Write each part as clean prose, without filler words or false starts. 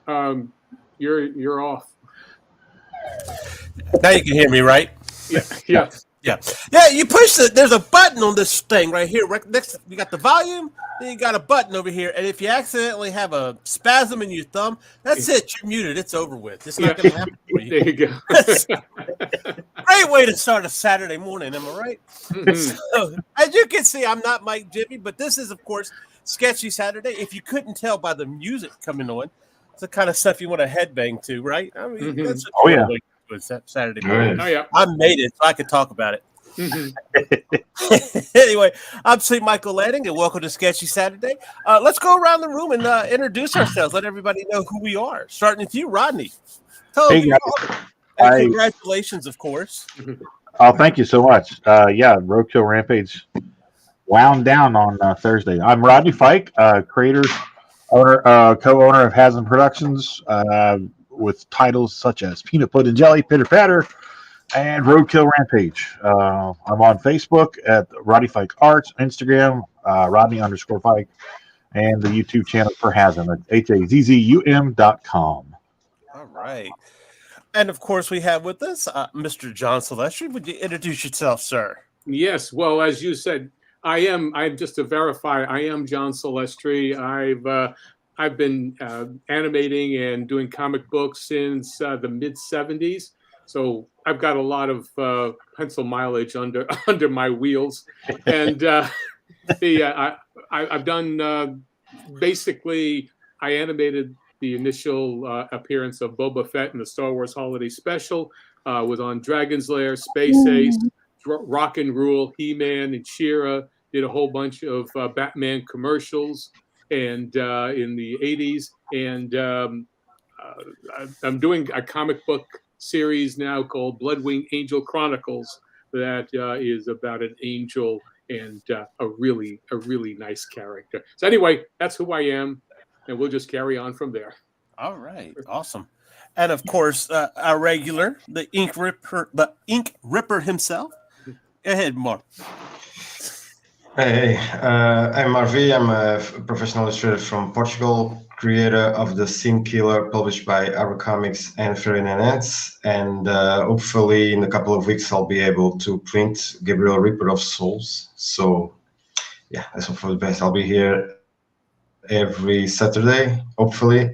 You're off. Now you can hear me, right? Yeah. Yeah, you push there's a button on this thing right here. Right next, you got the volume, then you got a button over here. And if you accidentally have a spasm in your thumb, that's it. You're muted. It's over with. It's not going to happen for you. There you go. Great way to start a Saturday morning, am I right? Mm-hmm. So, as you can see, I'm not Mike Jimmy, but this is, of course, Sketchy Saturday. If you couldn't tell by the music coming on, it's the kind of stuff you want to headbang to, right? I mean, that's what you want to do Saturday morning. Oh, yeah. I made it, so I could talk about it. Mm-hmm. Anyway, I'm St. Michael Lanning, and welcome to Sketchy Saturday. Let's go around the room and introduce ourselves. Let everybody know who we are. Starting with you, Rodney. Tell them who you are. And congratulations, of course. Oh, thank you so much. Roadkill Rampage wound down on Thursday. I'm Rodney Fyke, creator, owner, co-owner of Haslam Productions, with titles such as Peanut Pudding Jelly, Pitter Patter, and Roadkill Rampage. I'm on Facebook at Rodney Fyke Arts, Instagram, Rodney_Fyke, and the YouTube channel for Haslam at hazzum.com. All right. And, of course, we have with us Mr. John Celestri. Would you introduce yourself, sir? Yes. Well, as you said, I'm just to verify, I am John Celestri. I've been animating and doing comic books since the mid-'70s. So I've got a lot of pencil mileage under my wheels. And I've done basically, I animated the initial appearance of Boba Fett in the Star Wars Holiday Special, was on Dragon's Lair, Space Ace, Rock and Rule, He-Man, and She-Ra. Did a whole bunch of Batman commercials and in the 80s. And I'm doing a comic book series now called Bloodwing Angel Chronicles that is about an angel and a really nice character. So anyway, that's who I am, and we'll just carry on from there. All right, awesome. And of course, our regular, the Ink Ripper himself. Go ahead, Mark. Hey, I'm MarV. I'm a professional illustrator from Portugal, creator of the Scene Killer, published by Arrow Comics and Ferdinand. And hopefully, in a couple of weeks, I'll be able to print Gabriel Reaper of Souls. So, yeah, let's hope for the best. I'll be here every Saturday, hopefully.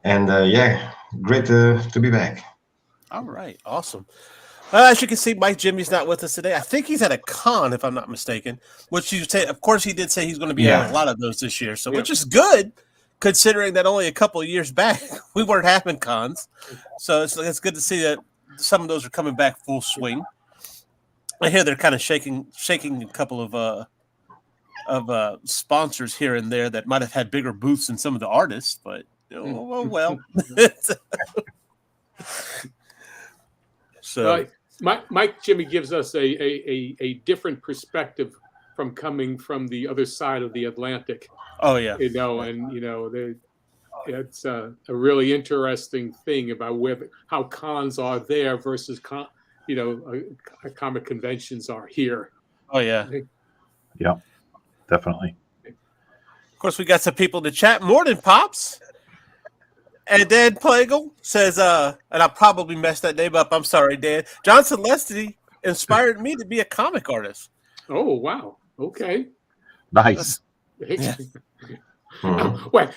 And great to be back. All right, awesome. As you can see, Mike Jimmy's not with us today. I think he's at a con, if I'm not mistaken. Which you say, of course, he did say he's going to be at a lot of those this year. So, which is good, considering that only a couple of years back we weren't having cons. So it's good to see that some of those are coming back full swing. I hear they're kind of shaking a couple of sponsors here and there that might have had bigger booths than some of the artists, but well. So. Mike Jimmy gives us a different perspective from coming from the other side of the Atlantic. Oh yeah, it's a really interesting thing about how cons are there versus comic conventions are here. Oh yeah, yeah, definitely. Of course, we got some people in the chat. Morning, Pops. And Dan Plagle says, and I'll probably mess that name up. I'm sorry, Dan. John Celestri inspired me to be a comic artist. Oh, wow. Okay. Nice. Wait,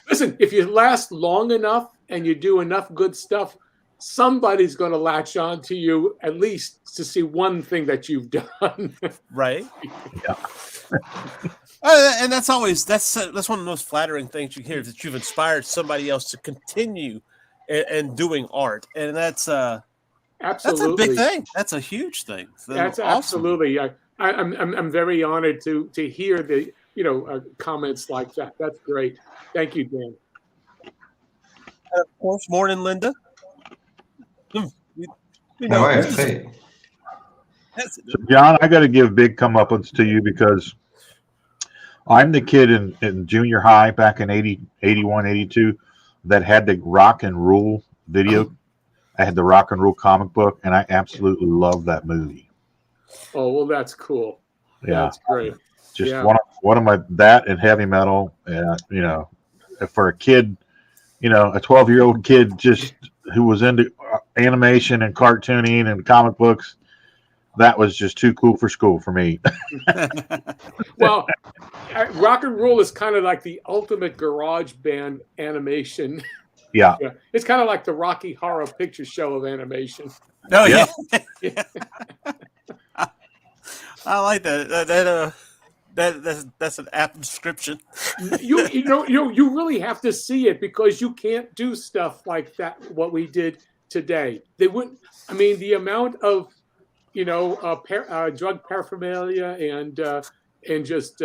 listen, if you last long enough and you do enough good stuff, somebody's going to latch on to you at least to see one thing that you've done. Right? Yeah. And that's one of the most flattering things you hear, is that you've inspired somebody else to continue and doing art, and that's absolutely, that's a big thing. That's a huge thing. That's awesome. Absolutely. I'm very honored to hear the comments like that. That's great. Thank you, Dan. And of course, morning, Linda. John, I got to give big comeuppance to you because I'm the kid in junior high back in 80, 81, 82 that had the Rock and Rule video. I had the Rock and Rule comic book, and I absolutely love that movie. Oh, well, that's cool. Yeah. That's great. Just one of my, that and heavy metal, for a kid a 12-year-old kid just who was into animation and cartooning and comic books. That was just too cool for school for me. Well, rock and roll is kind of like the ultimate garage band animation. Yeah. Yeah. It's kind of like the Rocky Horror Picture Show of animation. Oh yeah. Yeah. I like that. That's an apt description. You really have to see it because you can't do stuff like that. What we did today, they wouldn't. I mean, the amount of drug paraphernalia and just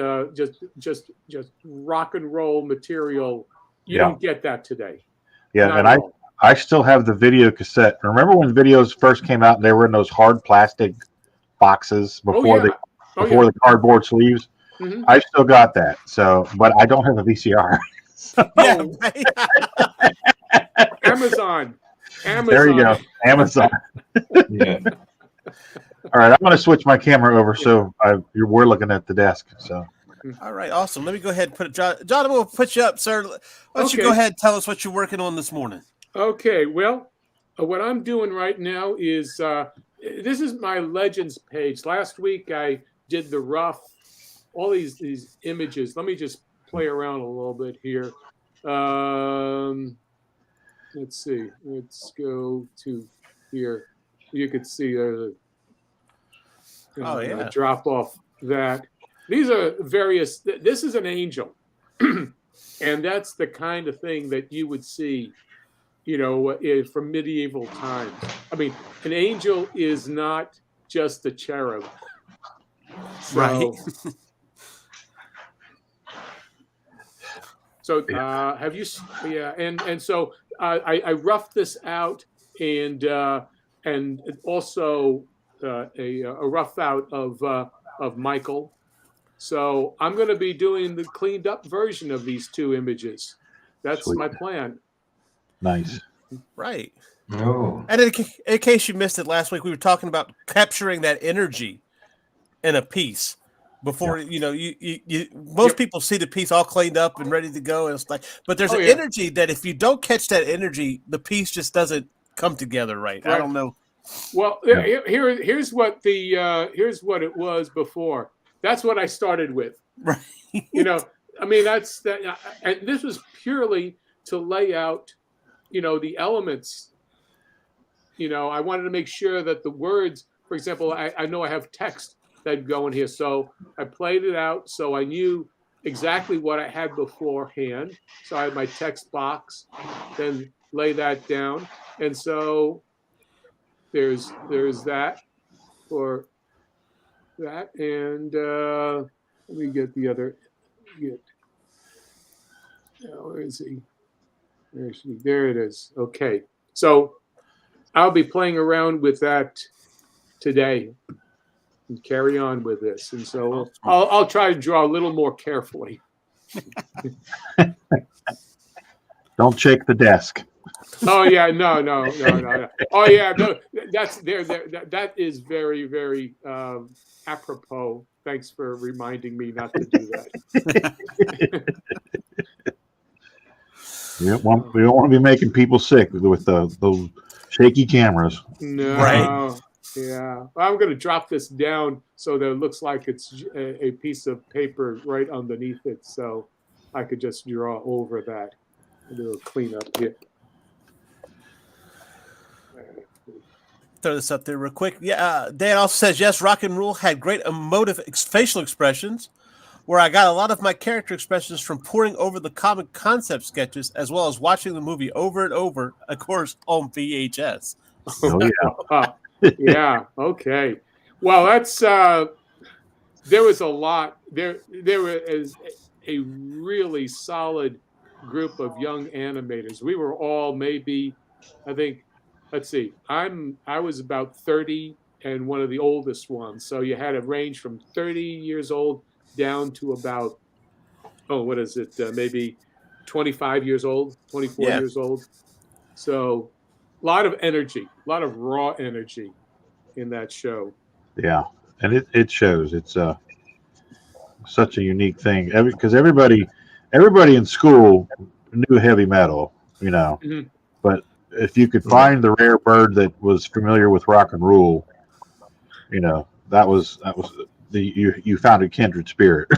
rock and roll material. You don't get that today. Yeah, Not and I still have the video cassette. Remember when videos first came out and they were in those hard plastic boxes before the cardboard sleeves? Mm-hmm. I still got that. So, but I don't have a VCR. Yeah. Amazon. There you go. Amazon. Yeah. All right, I'm going to switch my camera over so we're looking at the desk. So. All right, awesome. Let me go ahead and put it. John, we'll put you up, sir. Why don't you go ahead and tell us what you're working on this morning? Okay, well, what I'm doing right now is this is my Legends page. Last week I did the rough, all these images. Let me just play around a little bit here. Let's see. Let's go to here. You could see drop off that. These are various. This is an angel, and that's the kind of thing that you would see, from medieval times. I mean, an angel is not just a cherub, Right? So, have you? Yeah, and so I roughed this out, and also a rough out of Michael. So I'm going to be doing the cleaned up version of these two images. That's Sweet. my plan. Nice. Right. Oh. And in case you missed it last week, we were talking about capturing that energy in a piece. Before most people see the piece all cleaned up and ready to go, and it's like, but there's an energy that if you don't catch that energy, the piece just doesn't come together right. I don't know. Well, here's what here's what it was before. That's what I started with. Right. I mean, that's that, and this was purely to lay out, the elements. I wanted to make sure that the words, for example, I know I have text that go in here, so I played it out so I knew exactly what I had beforehand. So I had my text box, then lay that down, and so there's that for that, and let me get the other. Where is he? Actually, there it is. Okay, so I'll be playing around with that today and carry on with this, and so I'll try to draw a little more carefully. Don't shake the desk. Oh yeah, no. Oh yeah, no, that's there. That is very, very apropos. Thanks for reminding me not to do that. We don't want to be making people sick with those shaky cameras. No. Right. Yeah. I'm going to drop this down so that it looks like it's a piece of paper right underneath it, so I could just draw over that. A little clean up here. Throw this up there real quick. Yeah, Dan also says, yes, Rock and Roll had great emotive facial expressions, where I got a lot of my character expressions from poring over the comic concept sketches, as well as watching the movie over and over, of course, on VHS. Oh, yeah. Yeah, okay. Well, that's there was a lot. There was a really solid group of young animators. We were all maybe, I think, let's see, I was about 30 and one of the oldest ones. So you had a range from 30 years old down to about, maybe 25 years old, 24 years old. So a lot of energy, a lot of raw energy in that show. Yeah, and it shows. It's such a unique thing because everybody in school knew heavy metal. you know. Mhm. But if you could find the rare bird that was familiar with rock and roll, you know, that was you found a kindred spirit.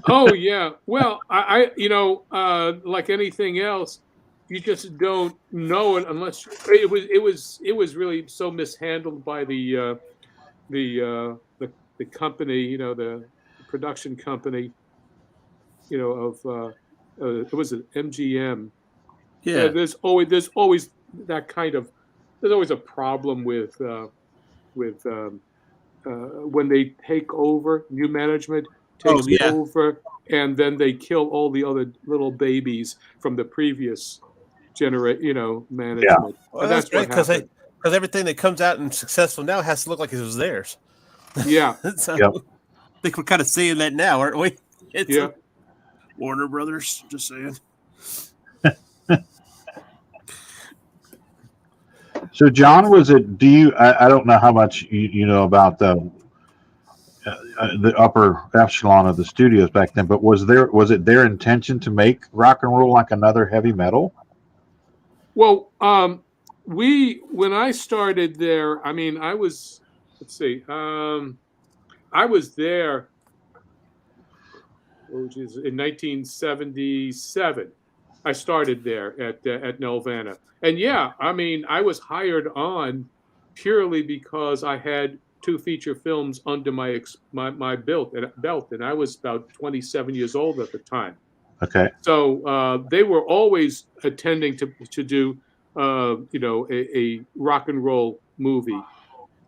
Oh yeah. Well, like anything else, you just don't know it unless it was really so mishandled by the company, the production company, of it was an MGM. Yeah. There's always that kind of there's always a problem with when they take over, new management Oh takes yeah. over, and then they kill all the other little babies from the previous Yeah. management. Well, And that's that's great what happened. because everything that comes out and successful now has to look like it was theirs. Yeah, So Yep. I think we're kind of seeing that now, aren't we? It's yeah. Warner Brothers. Just saying. So, John, was it? Do you? I don't know how much you know about the upper echelon of the studios back then, but was it their intention to make rock and roll like another heavy metal? Well, when I started there, I mean, let's see, I was there, in 1977. I started there at Nelvana, and yeah, I mean, I was hired on purely because I had two feature films under my belt, and I was about 27 years old at the time. Okay. So they were always attending to do a rock and roll movie,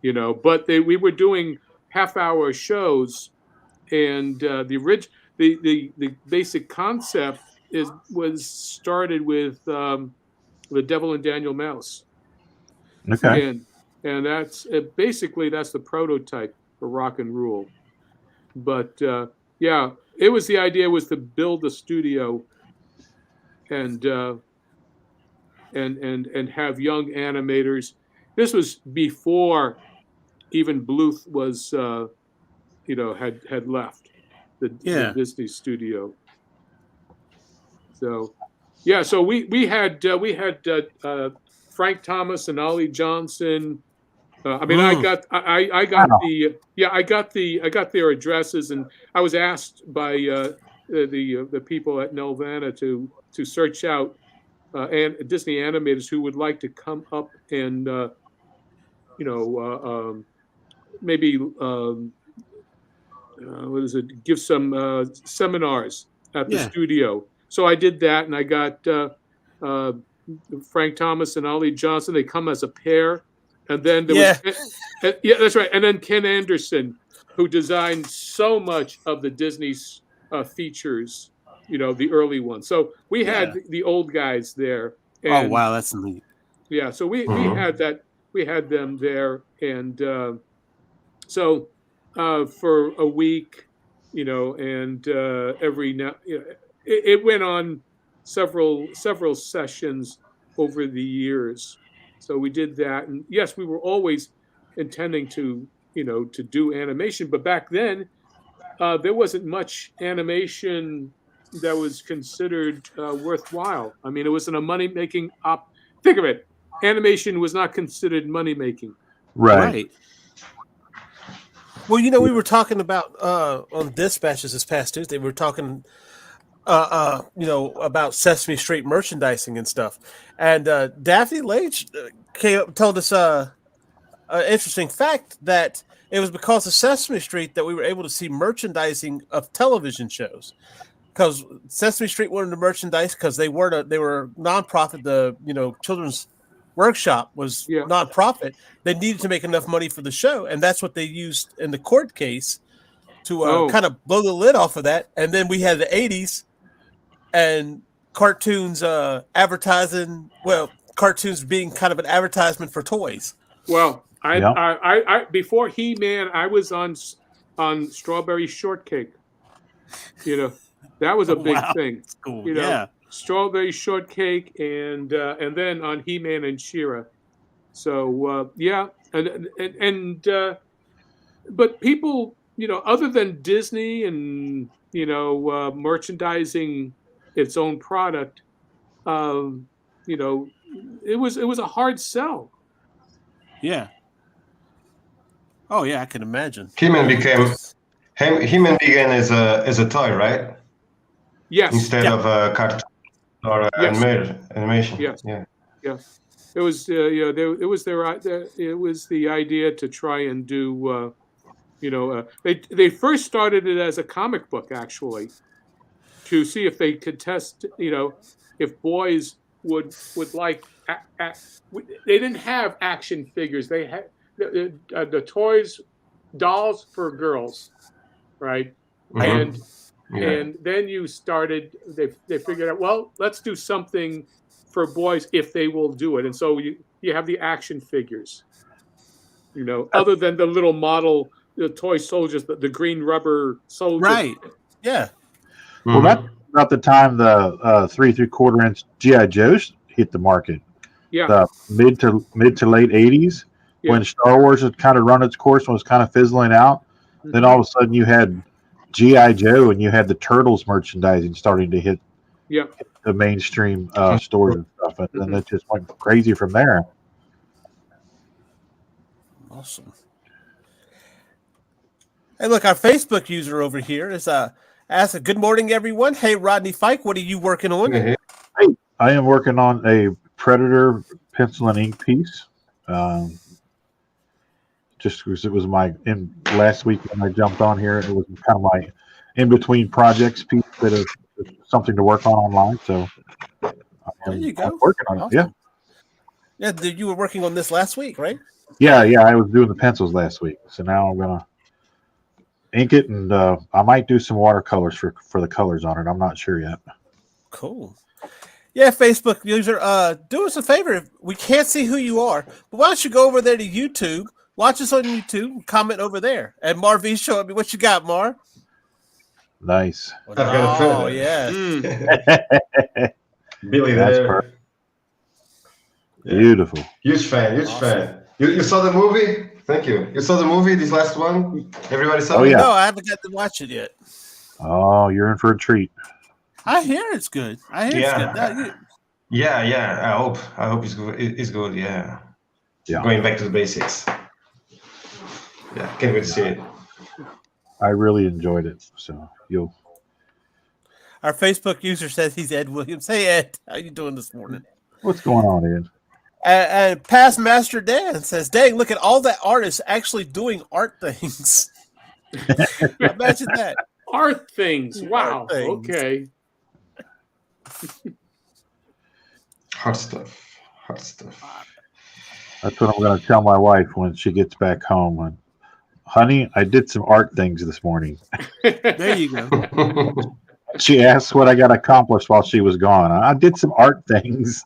but we were doing half-hour shows, and the basic concept was started with the Devil and Daniel Mouse, Okay. and that's the prototype for rock and roll. But yeah, the idea was to build a studio and and have young animators. This was before even Bluth was had left the Yeah. Disney studio. So yeah, so we had Frank Thomas and Ollie Johnson. I mean, I got Wow. I got their addresses, and I was asked by the people at Nelvana to search out and Disney animators who would like to come up and maybe what is it? Give some seminars at the Yeah. studio. So I did that, and I got uh, Frank Thomas and Ollie Johnson. They come as a pair, and then there was Yeah. yeah, that's right. And then Ken Anderson, who designed so much of the Disney features, the early ones. So we had Yeah. the old guys there, Oh and wow, that's neat. yeah, so Mhm. we had them there, and so for a week, and every now, it went on several sessions over the years. So we did that, and yes, we were always intending to do animation, but back then there wasn't much animation that was considered worthwhile. I mean, it wasn't a money making op. Think of it, animation was not considered money making. Right. Right. Well, we were talking about on Dispatches this past Tuesday. We were talking, about Sesame Street merchandising and stuff. And Daphne Lage told us an interesting fact that it was because of Sesame Street that we were able to see merchandising of television shows. Because Sesame Street wanted the merchandise because they were nonprofit. The children's workshop was Yeah. nonprofit. They needed to make enough money for the show, and that's what they used in the court case to Oh. kind of blow the lid off of that. And then we had the 80s and cartoons advertising. Well, cartoons being kind of an advertisement for toys. Well, Yeah. I before He-Man, I was on Strawberry Shortcake. That was a big Wow. thing. That's cool. Yeah. Strawberry Shortcake, and then on He-Man and She-Ra. So yeah, and but people, other than Disney and merchandising its own product, it was a hard sell. Yeah. Oh yeah, I can imagine. He-Man began as a toy, right? Yes. Instead of a cartoon or Yes. animation. Yes. Yeah. Yeah. It was it was the idea to try and do they first started it as a comic book, actually, to see if they could test if boys would like they didn't have action figures. They had the toys, dolls for girls, right? Mhm. And then you started they figured out, well, let's do something for boys if they will do it. And so you have the action figures, other than the little model, the toy soldiers, the green rubber soldiers. Right. Yeah. Well, that's about the time the 3¾ inch GI Joes hit the market. Yeah. The mid to late '80s, when Star Wars had kind of run its course and was kind of fizzling out. Mm-hmm. Then all of a sudden you had GI Joe and you had the Turtles merchandising starting to hit the mainstream stores and stuff, and then it just went crazy from there. Awesome. Hey, look, our Facebook user over here is asking, "Good morning, everyone. Hey, Rodney Fyke, what are you working on?" Hey, I am working on a Predator pencil and ink piece. Just because it was last week when I jumped on here, it was kind of my in between projects piece that is something to work on online. So there you go. I'm working on awesome. it. Yeah. You were working on this last week, right? Yeah. I was doing the pencils last week, so now I'm gonna ink it, and I might do some watercolors for the colors on it. I'm not sure yet. Cool. Yeah, Facebook user, do us a favor. We can't see who you are, but why don't you go over there to YouTube, watch us on YouTube, comment over there, and MarV, show me what you got, Mar. Nice. Oh, yeah. Billy there. Beautiful. Huge fan. You saw the movie? Thank you. You saw the movie, this last one? Everybody saw it? Yeah. No, I haven't got to watch it yet. Oh, you're in for a treat. I hear it's good. It's good. Yeah. I hope it's good. It's good. Yeah. Going back to the basics. Yeah, can't wait to see it. I really enjoyed it. So Our Facebook user says he's Ed Williams. Hey, Ed, how you doing this morning? What's going on, Ed? And Past Master Dan says, "Dang, look at all that artists actually doing art things." Imagine that. Art things. Wow. Art things. Okay. Hard stuff. That's what I'm going to tell my wife when she gets back home. Honey, I did some art things this morning. There you go. She asked what I got accomplished while she was gone. I did some art things.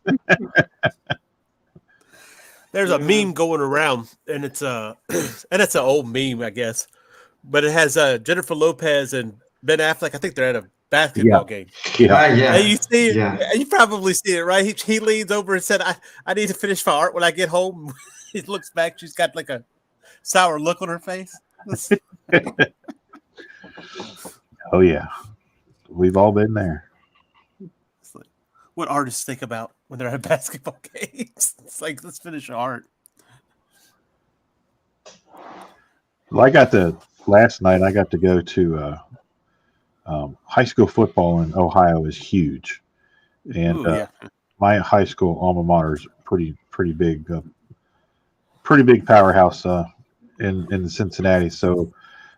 There's a meme going around, and it's an old meme, I guess, but it has Jennifer Lopez and Ben Affleck. I think they're at a basketball game. Yeah. And you see it, and you probably see it, right? He leans over and said, I need to finish my art when I get home. He looks back. She's got like a sour look on her face. Oh, yeah. We've all been there. It's like, what artists think about when they're at basketball games. It's like, let's finish art. Well, last night I got to go to high school football in Ohio is huge. And my high school alma mater is pretty big powerhouse in Cincinnati. So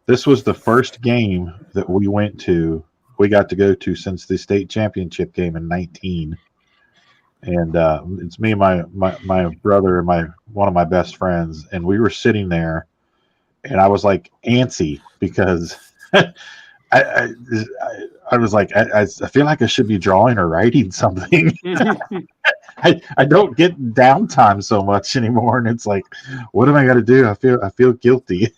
this was the first game that we got to go to since the state championship game in 19. And it's me and my brother and one of my best friends, and we were sitting there, and I was like antsy because I was like I feel like I should be drawing or writing something. I don't get downtime so much anymore, and it's like, what am I going to do? I feel guilty.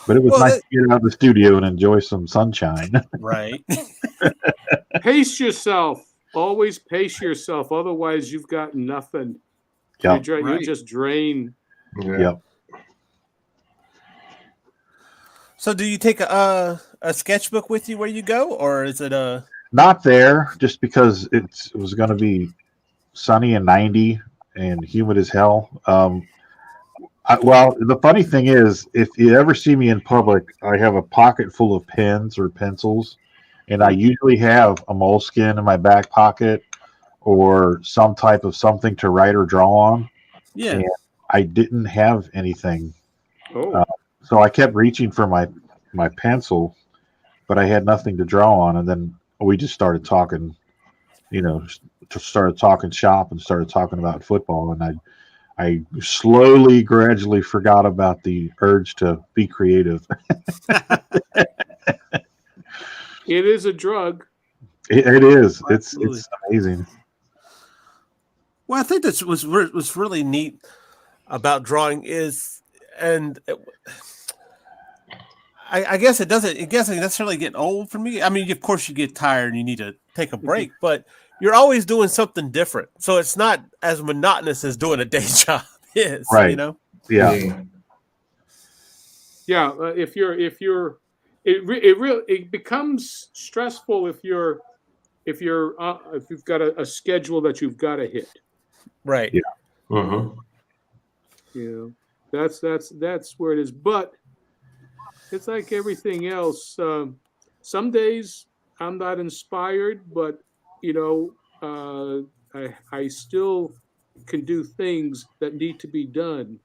But it was nice to get out of the studio and enjoy some sunshine. Right. Pace yourself. Always pace yourself. Otherwise, you've got nothing. Yep. You just drain. Yep. So do you take a sketchbook with you where you go, or is it Not there, just because it was going to be sunny and 90 and humid as hell. Well, the funny thing is, if you ever see me in public, I have a pocket full of pens or pencils, and I usually have a moleskin in my back pocket or some type of something to write or draw on. Yeah. And I didn't have anything. Oh. So I kept reaching for my pencil, but I had nothing to draw on. And then we just started talking, started talking shop and started talking about football. And I slowly, gradually forgot about the urge to be creative. It is a drug. It is. Absolutely. It's amazing. Well, I think that's was really neat about drawing is, and I guess it doesn't necessarily get old for me. I mean, of course, you get tired and you need to take a break, but you're always doing something different, so it's not as monotonous as doing a day job is. Right. Yeah. Yeah. It becomes stressful if you've got a schedule that you've got to hit. Right. Yeah. Mm-hmm. That's where it is. But it's like everything else. Some days I'm not inspired, but I still can do things that need to be done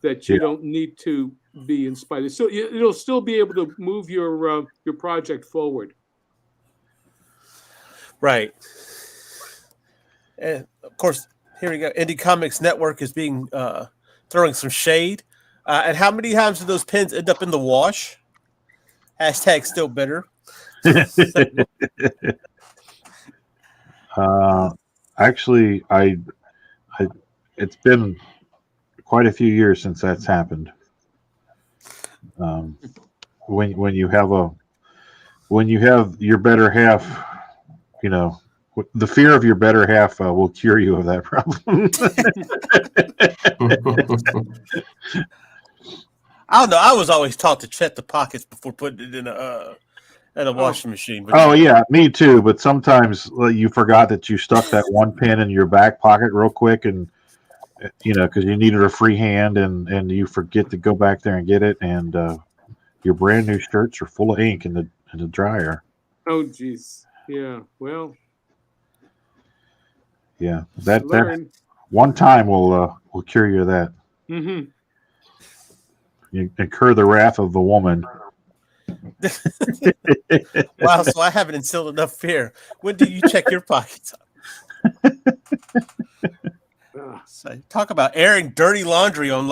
that you don't need to be inspired. So it'll still be able to move your project forward. Right. And of course, here we go. Indie Comics Network is being throwing some shade. And how many times do those pens end up in the wash? Hashtag still bitter. Actually, it's been quite a few years since that's happened. When you have your better half, the fear of your better half will cure you of that problem. I don't know. I was always taught to check the pockets before putting it in a washing machine. But Oh yeah, me too. But sometimes you forgot that you stuck that one pen in your back pocket real quick, and because you needed a free hand, and you forget to go back there and get it, and your brand new shirts are full of ink in the dryer. Oh geez, yeah. Well, yeah, that one time will cure you of that. Mm-hmm. You incur the wrath of the woman. Wow, so I haven't instilled enough fear. When do you check your pockets? So, talk about airing dirty laundry on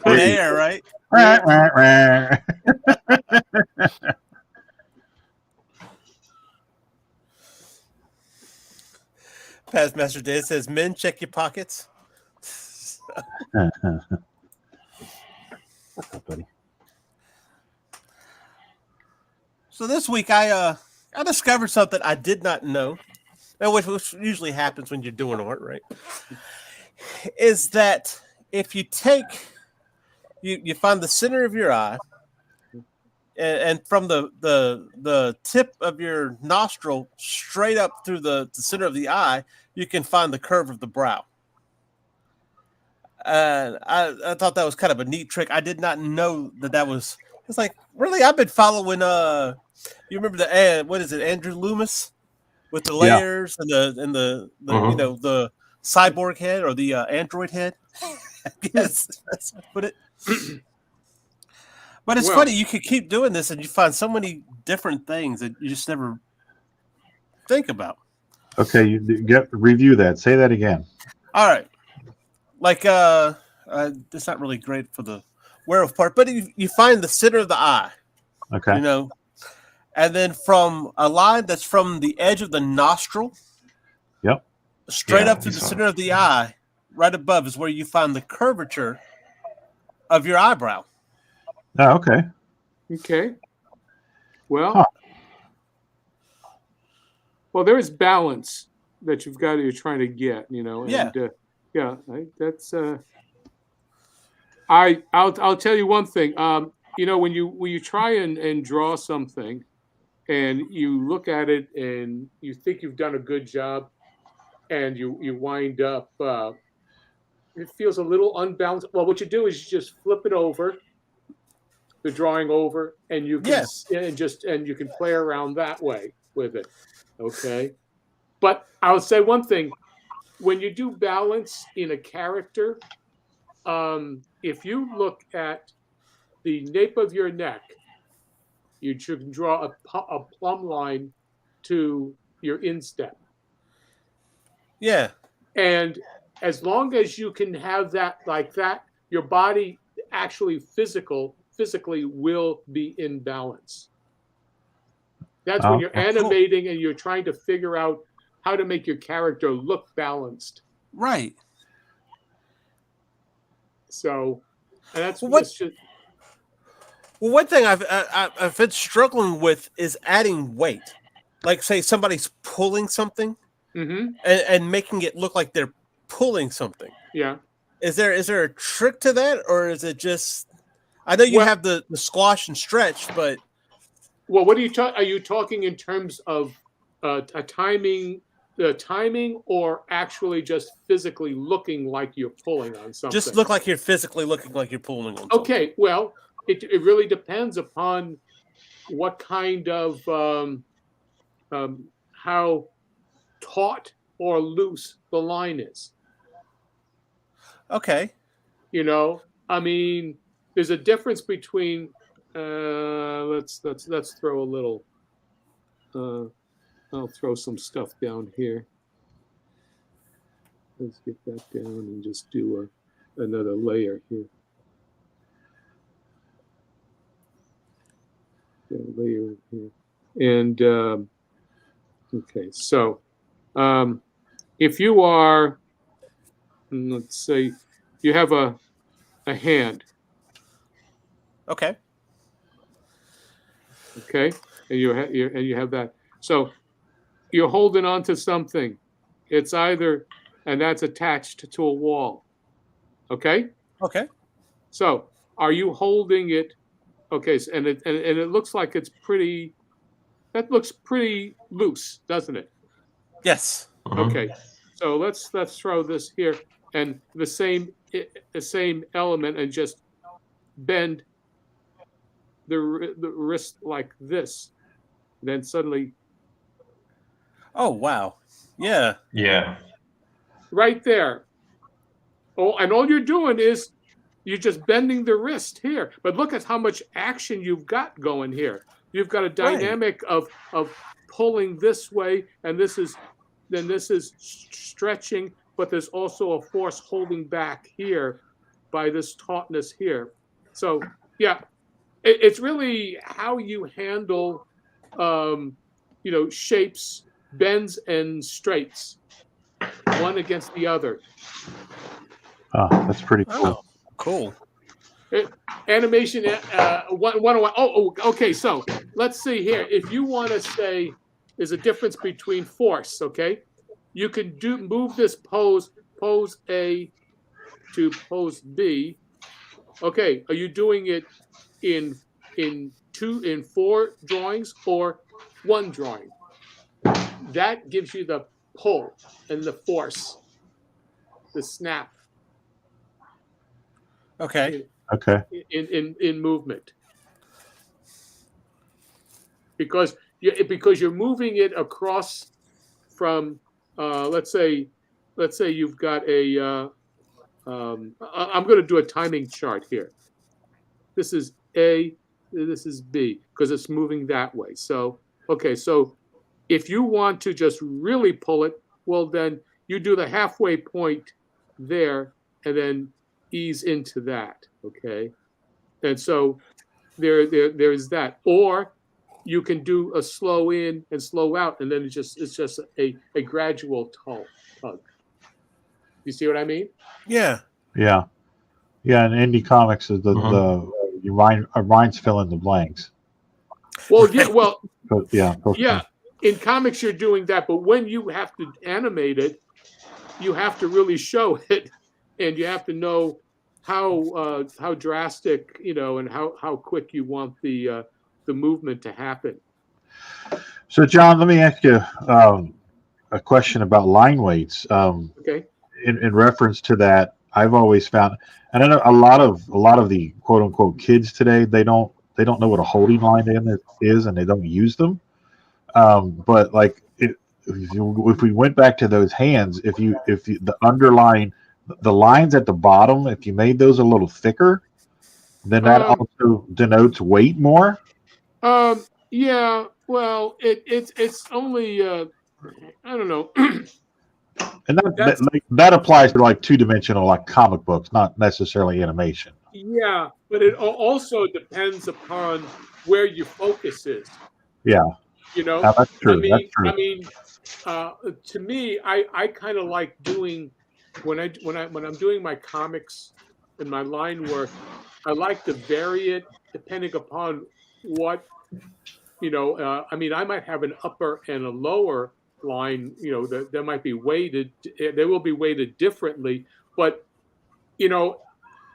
air, right? Past Master Dave says, "Men, check your pockets." Buddy. So this week I discovered something I did not know, which usually happens when you're doing art, right? Is that if you you find the center of your eye, and from the tip of your nostril straight up through the center of the eye, you can find the curve of the brow. And I thought that was kind of a neat trick. I did not know that was. It's like, really, I've been following. You remember what is it, Andrew Loomis, with the layers and the the cyborg head or the android head. I guess that's how I put it. But it's funny, you could keep doing this and you find so many different things that you just never think about. Okay, you review that. Say that again. All right. Like it's not really great for the werewolf part, but you find the center of the eye. Okay. And then from a line that's from the edge of the nostril. Yep. Straight up to the center of the eye, right above is where you find the curvature of your eyebrow. Oh, okay. Okay. Well, well, there is balance that you're trying to get, And, that's. I'll tell you one thing. When you try and draw something, and you look at it and you think you've done a good job, and you wind up it feels a little unbalanced. Well, what you do is you just flip it over, the drawing over, and you can and you can play around that way with it. Okay, but I'll say one thing: when you do balance in a character, if you look at the nape of your neck, you should draw a plumb line to your instep. Yeah. And as long as you can have that like that, your body actually physically will be in balance. That's when you're animating and you're trying to figure out how to make your character look balanced. Right. So, and that's well, one thing I've been struggling with is adding weight. Like, say somebody's pulling something, and making it look like they're pulling something. Yeah. Is there a trick to that, or is it just? I know you have the squash and stretch, but well, what are you talking in terms of a timing? The timing, or actually just physically looking like you're pulling on something? Just look like you're physically looking like you're pulling on something. Okay, well, it really depends upon what kind of how taut or loose the line is. Okay. You know, I mean, there's a difference between. Let's throw a little. I'll throw some stuff down here. Let's get that down and just do another layer here. Layer here. And okay, so if you are, let's say, you have a hand. Okay. Okay, and you have that. So you're holding on to something. It's either, and that's attached to a wall. Okay? Okay. So are you holding it? Okay, so, and it looks like it's pretty, that looks pretty loose, doesn't it? Yes. Okay. So let's throw this here and the same element and just bend the wrist like this. Then suddenly. Oh, wow. Yeah. Yeah. Right there. Oh, and all you're doing is you're just bending the wrist here. But look at how much action you've got going here. You've got a dynamic of pulling this way, and this is stretching, but there's also a force holding back here by this tautness here. So yeah, it's really how you handle shapes, bends and straights, one against the other. Oh, that's pretty cool. Oh, cool. Animation 101. Oh, okay. So let's see here. If you want to say there's a difference between force, okay, you can move this pose A to pose B. Okay, are you doing it in 4 drawings or 1 drawing? That gives you the pull and the force, the snap. Okay. Okay. In movement, because you're moving it across from let's say you've got a I'm going to do a timing chart here. This is A, this is B, because it's moving that way. So okay, so if you want to just really pull it, well then you do the halfway point there and then ease into that. Okay, and so there's that. Or you can do a slow in and slow out, and then it's just a gradual tug. You see what I mean? Yeah. Yeah. Yeah. In indie comics, your minds fill in the blanks. Well, yeah. Well, yeah. Yeah. In comics, you're doing that, but when you have to animate it, you have to really show it, and you have to know how drastic, and how quick you want the movement to happen. So, John, let me ask you a question about line weights. Okay. In reference to that, I've always found, and I know a lot of the quote unquote kids today, they don't know what a holding line is, and they don't use them. But like if we went back to those hands, if you the underlying the lines at the bottom, if you made those a little thicker, then that also denotes weight more. Yeah. Well, it's only I don't know. And that applies to like two-dimensional, like comic books, not necessarily animation. Yeah, but it also depends upon where your focus is. Yeah, You know, that's true. I That's true. mean, to me, I kind of like doing when I'm doing my comics and my line work, I like to vary it depending upon what I mean, I might have an upper and a lower line. That might be weighted. They will be weighted differently, but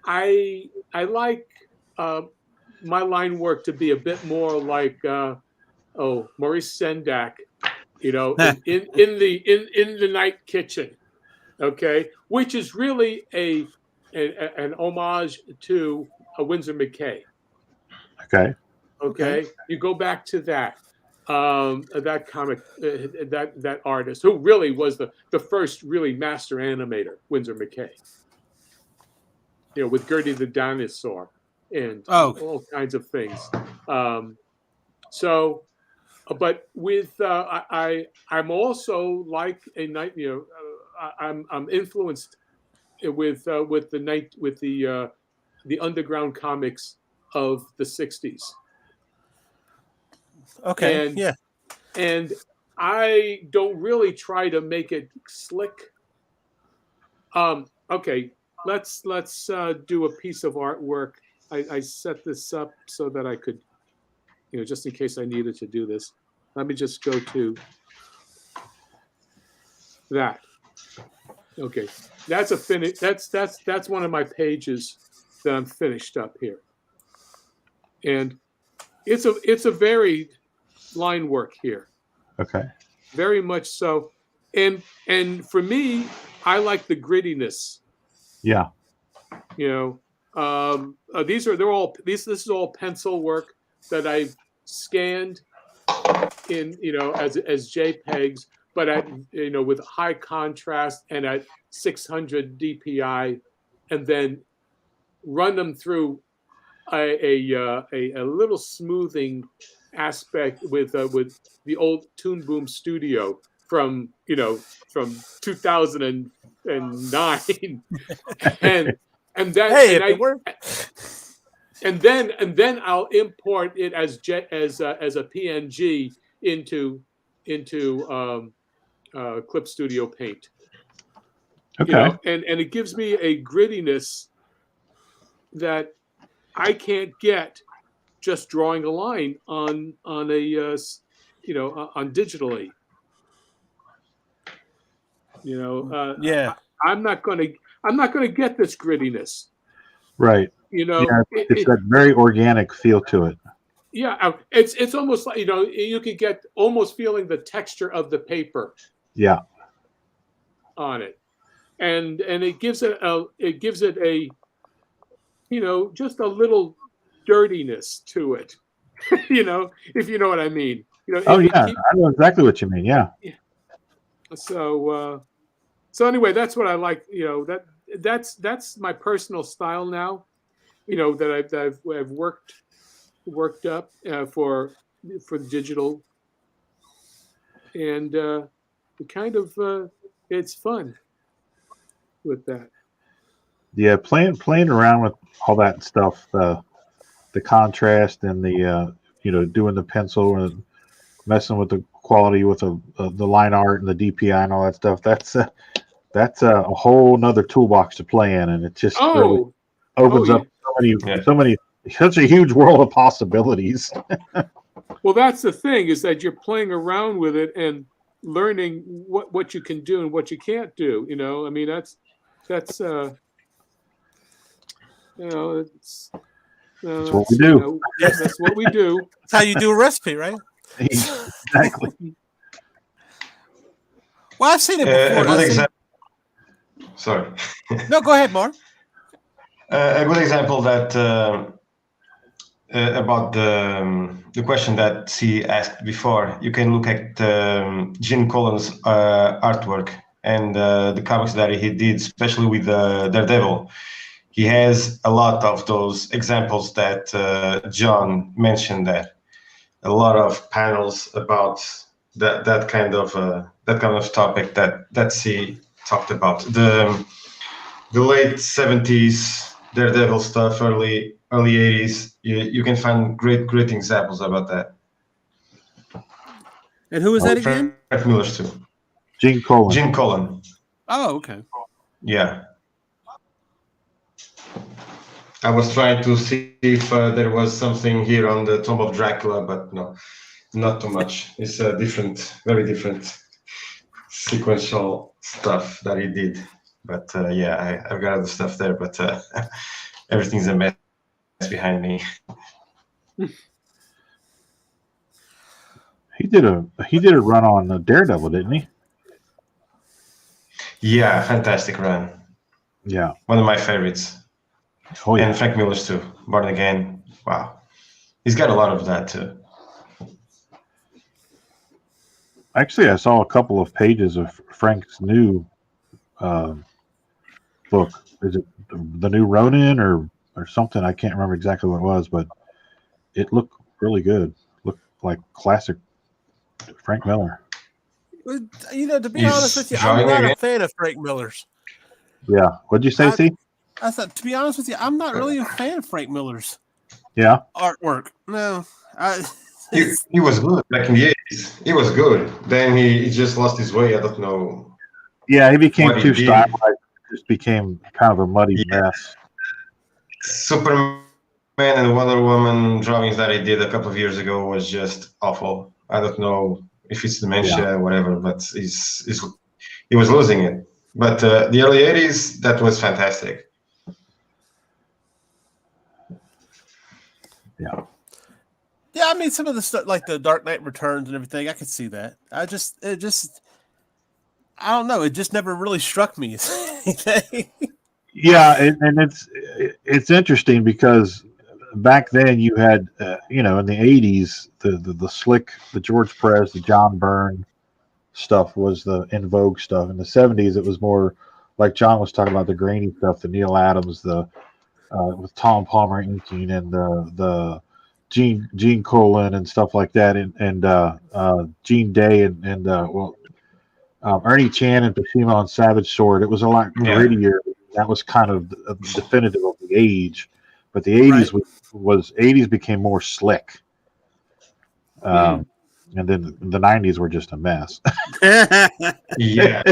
I like my line work to be a bit more like Maurice Sendak, in the Night Kitchen, okay, which is really an homage to a Winsor McCay. Okay, you go back to that comic, that artist who really was the first really master animator, Winsor McCay. With Gertie the Dinosaur and all kinds of things. But with I'm also like a night. I'm influenced with the underground comics of the '60s. Okay. And I don't really try to make it slick. Okay. Let's do a piece of artwork. I set this up so that I could, just in case I needed to do this. Let me just go to that. Okay, that's a finish. That's one of my pages that I'm finished up here, and it's a varied line work here. Okay. Very much so, and for me, I like the grittiness. Yeah. This is all pencil work that I've scanned in, as JPEGs, but at, with high contrast and at 600 DPI, and then run them through a little smoothing aspect with the old Toon Boom Studio from 2009, and then I'll import it as a PNG into Clip Studio Paint. Okay. And it gives me a grittiness that I can't get just drawing a line on digitally. I'm not going to get this grittiness. Right. It's that very organic feel to it. Yeah, it's almost like you could get almost feeling the texture of the paper. Yeah. On it, and it gives it a just a little dirtiness to it. If you know what I mean. I know exactly what you mean. Yeah. So anyway, that's what I like. That's my personal style now. That I've worked up for digital, and it's fun with that. Yeah, playing around with all that stuff, the contrast and the doing the pencil and messing with the quality with the line art and the DPI and all that stuff. That's a whole nother toolbox to play in, and it just really opens up such a huge world of possibilities. Well, that's the thing, is that you're playing around with it and learning what you can do and what you can't do. I mean, that's That's what we do. That's what we do. That's how you do a recipe, right? Exactly. Well, I've seen it before. A good example. Sorry. No, go ahead, Mark. A good example that about the question that she asked before. You can look at Gene Colan's artwork and the comics that he did, especially with Daredevil. He has a lot of those examples that John mentioned there. A lot of panels about that kind of topic that she talked about. The late 70s Daredevil stuff, early 80s. You can find great examples about that. And who is that again? Frank Miller's too. Gene Colan. Gene Colan. Oh, okay. Yeah. I was trying to see if there was something here on the Tomb of Dracula, but no, not too much. It's a very different sequential stuff that he did. But yeah, I've got other stuff there, but everything's a mess behind me. He did a run on Daredevil, didn't he? Yeah, fantastic run. Yeah, one of my favorites. Oh yeah, and Frank Miller's too. Born Again. Wow, he's got a lot of that too. actually, I saw a couple of pages of Frank's new book. Is it the new Ronin or something? I can't remember exactly what it was, but it looked really good. Looked like classic Frank Miller. You know, to be honest with you, I'm not a fan of Frank Miller's. Yeah. What'd you say, C? I thought, to be honest with you, I'm not really a fan of Frank Miller's artwork. No. He was good back in the 80s. He was good. Then he just lost his way. I don't know. Yeah, he became too stylized. Just became kind of a muddy mess. Superman and Wonder Woman drawings that he did a couple of years ago was just awful. I don't know if it's dementia or whatever, but he was losing it. But the early 80s, that was fantastic. Yeah. Yeah, I mean, some of the stuff like the Dark Knight Returns and everything, I could see that. I don't know. It just never really struck me as anything. Yeah, and it's interesting because back then you had, in the 80s, the slick, the George Perez, the John Byrne stuff was the in vogue stuff. In the 70s, it was more like John was talking about, the grainy stuff, the Neil Adams, the with Tom Palmer inking, and the Gene Colan and stuff like that, and Gene Day and Ernie Chan and Pashima on Savage Sword. It was a lot grittier. That was kind of definitive of the age, but the 80s was 80s became more slick. And then the 90s were just a mess. Yeah.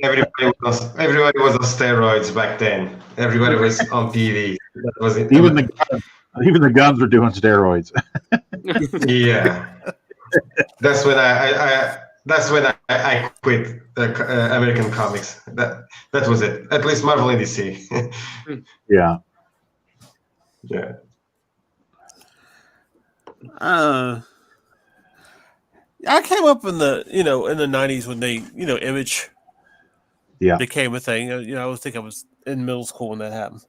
Everybody was on steroids back then. Everybody was on TV. That was it. Even the guns were doing steroids. Yeah. That's when I quit American comics. That was it. At least Marvel and DC. Yeah. Yeah. I came up in the in the 90s when they Image became a thing. I think I was in middle school when that happened.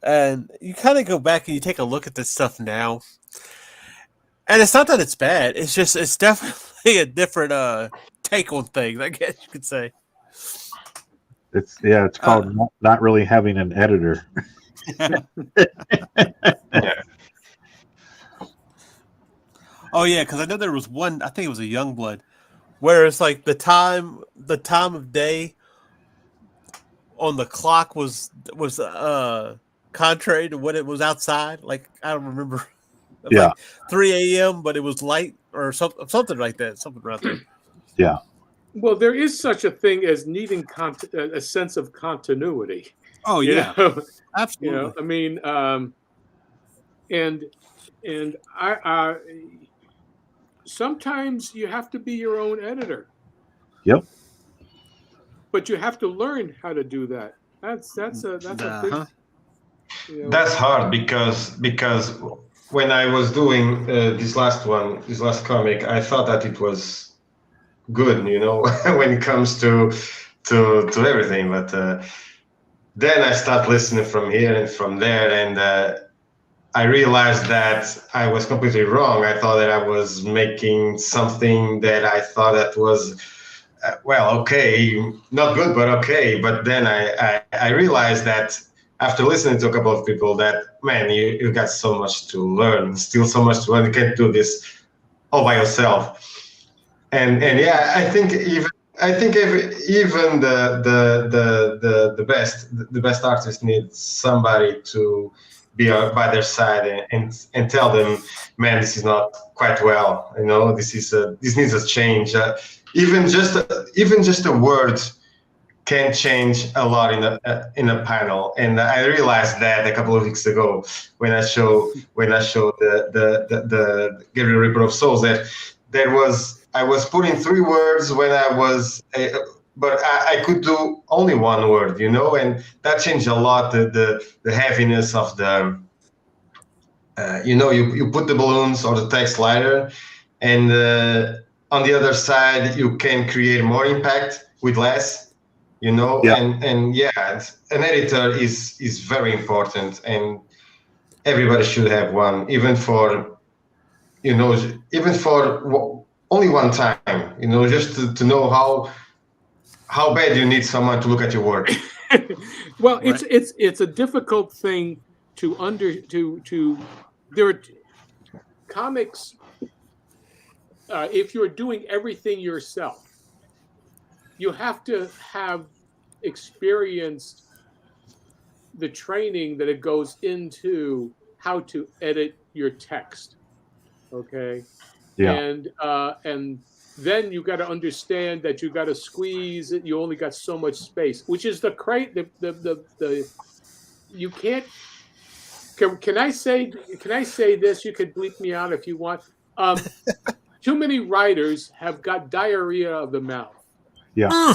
And you kind of go back and you take a look at this stuff now. And it's not that it's bad. It's just, it's definitely a different take on things, I guess you could say. It's called not really having an editor. Oh yeah, because I know there was one, I think it was a Youngblood, where it's like the time of day on the clock was contrary to what it was outside. Like, I don't remember. Like 3 a.m., but it was light or something like that. Something right there. Yeah. Well, there is such a thing as needing a sense of continuity. Oh yeah, absolutely. I mean, and I sometimes you have to be your own editor. Yep. But you have to learn how to do that. That's a big. That's hard because when I was doing this last comic, I thought that it was good, when it comes to everything. But then I start listening from here and from there, and I realized that I was completely wrong. I thought that I was making something that I thought that was, okay, not good, but okay. But then I realized that after listening to a couple of people that, man, you got so much to learn, still so much to learn. You can't do this all by yourself. And yeah, I think even the best artist needs somebody to be by their side and tell them, man, this is not quite well. This needs a change. Even just a word can change a lot in a panel. And I realized that a couple of weeks ago when I showed the Gabriel Reaper of Souls that I was putting 3 words when I was, but I could do only 1 word, and that changed a lot the heaviness of the, you put the balloons or the text lighter, and on the other side you can create more impact with less, Yeah. and yeah, an editor is very important, and everybody should have one, even for only one time, just to know how bad you need someone to look at your work. Well, it's a difficult thing to there are comics. If you're doing everything yourself, you have to have experienced the training that it goes into how to edit your text. Okay. Yeah. And then you got to understand that you got to squeeze it. You only got so much space, which is the you can't. Can I say this? You could bleep me out if you want. Too many writers have got diarrhea of the mouth. Yeah.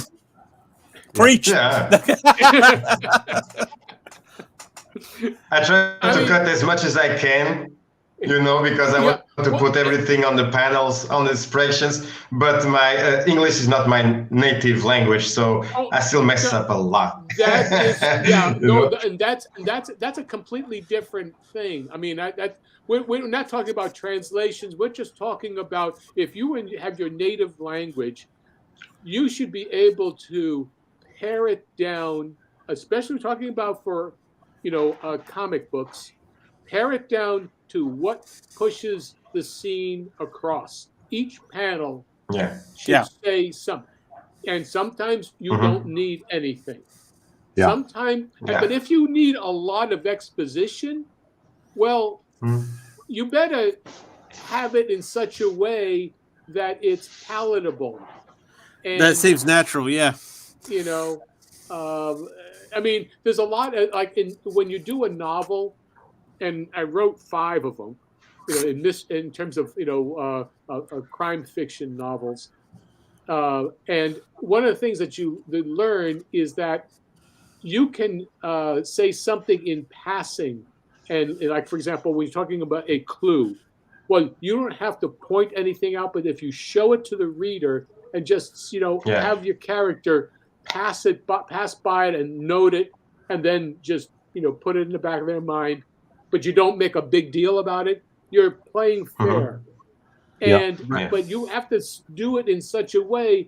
Preach. Yeah. I try to cut as much as I can, because I want to put everything on the panels, on the expressions, but my English is not my native language, so I still mess up a lot. That is, and that's a completely different thing. I mean, we're not talking about translations. We're just talking about if you have your native language, you should be able to pare it down, especially talking about for, comic books, pare it down to what pushes the scene across. Each panel should say something. And sometimes you don't need anything. Yeah. Sometimes, but if you need a lot of exposition, well, you better have it in such a way that it's palatable. And, that seems natural, yeah. I mean, there's a lot of, when you do a novel, and I wrote 5 of them, in terms of crime fiction novels, and one of the things that you learn is that you can say something in passing, and like, for example, when you're talking about a clue, well, you don't have to point anything out, but if you show it to the reader and just have your character pass by it and note it, and then just put it in the back of their mind, but you don't make a big deal about it, you're playing fair. But you have to do it in such a way,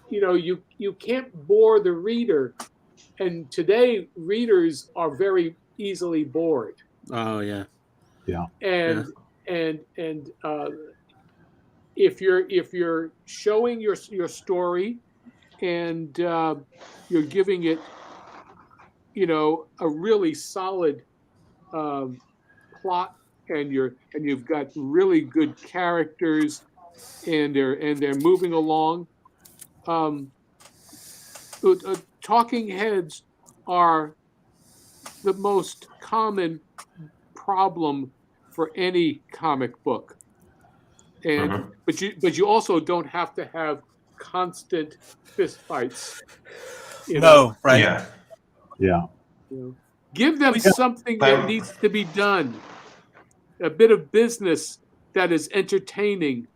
you can't bore the reader, and today readers are very easily bored. Oh yeah. And if you're showing your story and you're giving it a really solid plot, and you've got really good characters, and they're moving along, talking heads are the most common problem for any comic book, and but you also don't have to have constant fist fights. No, right? Yeah. Give them something that needs to be done. bit of business that is entertaining,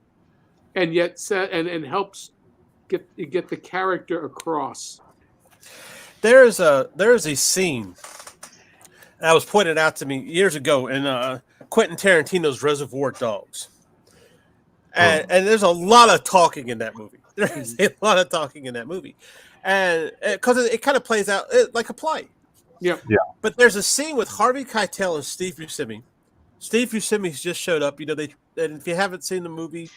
and yet and helps get the character across. There is a scene that was pointed out to me years ago in Quentin Tarantino's Reservoir Dogs, and there's a lot of talking in that movie. There's a lot of talking in that movie, and because it kind of plays out like a play. Yeah. But there's a scene with Harvey Keitel and Steve Buscemi. Steve Buscemi's just showed up. And if you haven't seen the movie,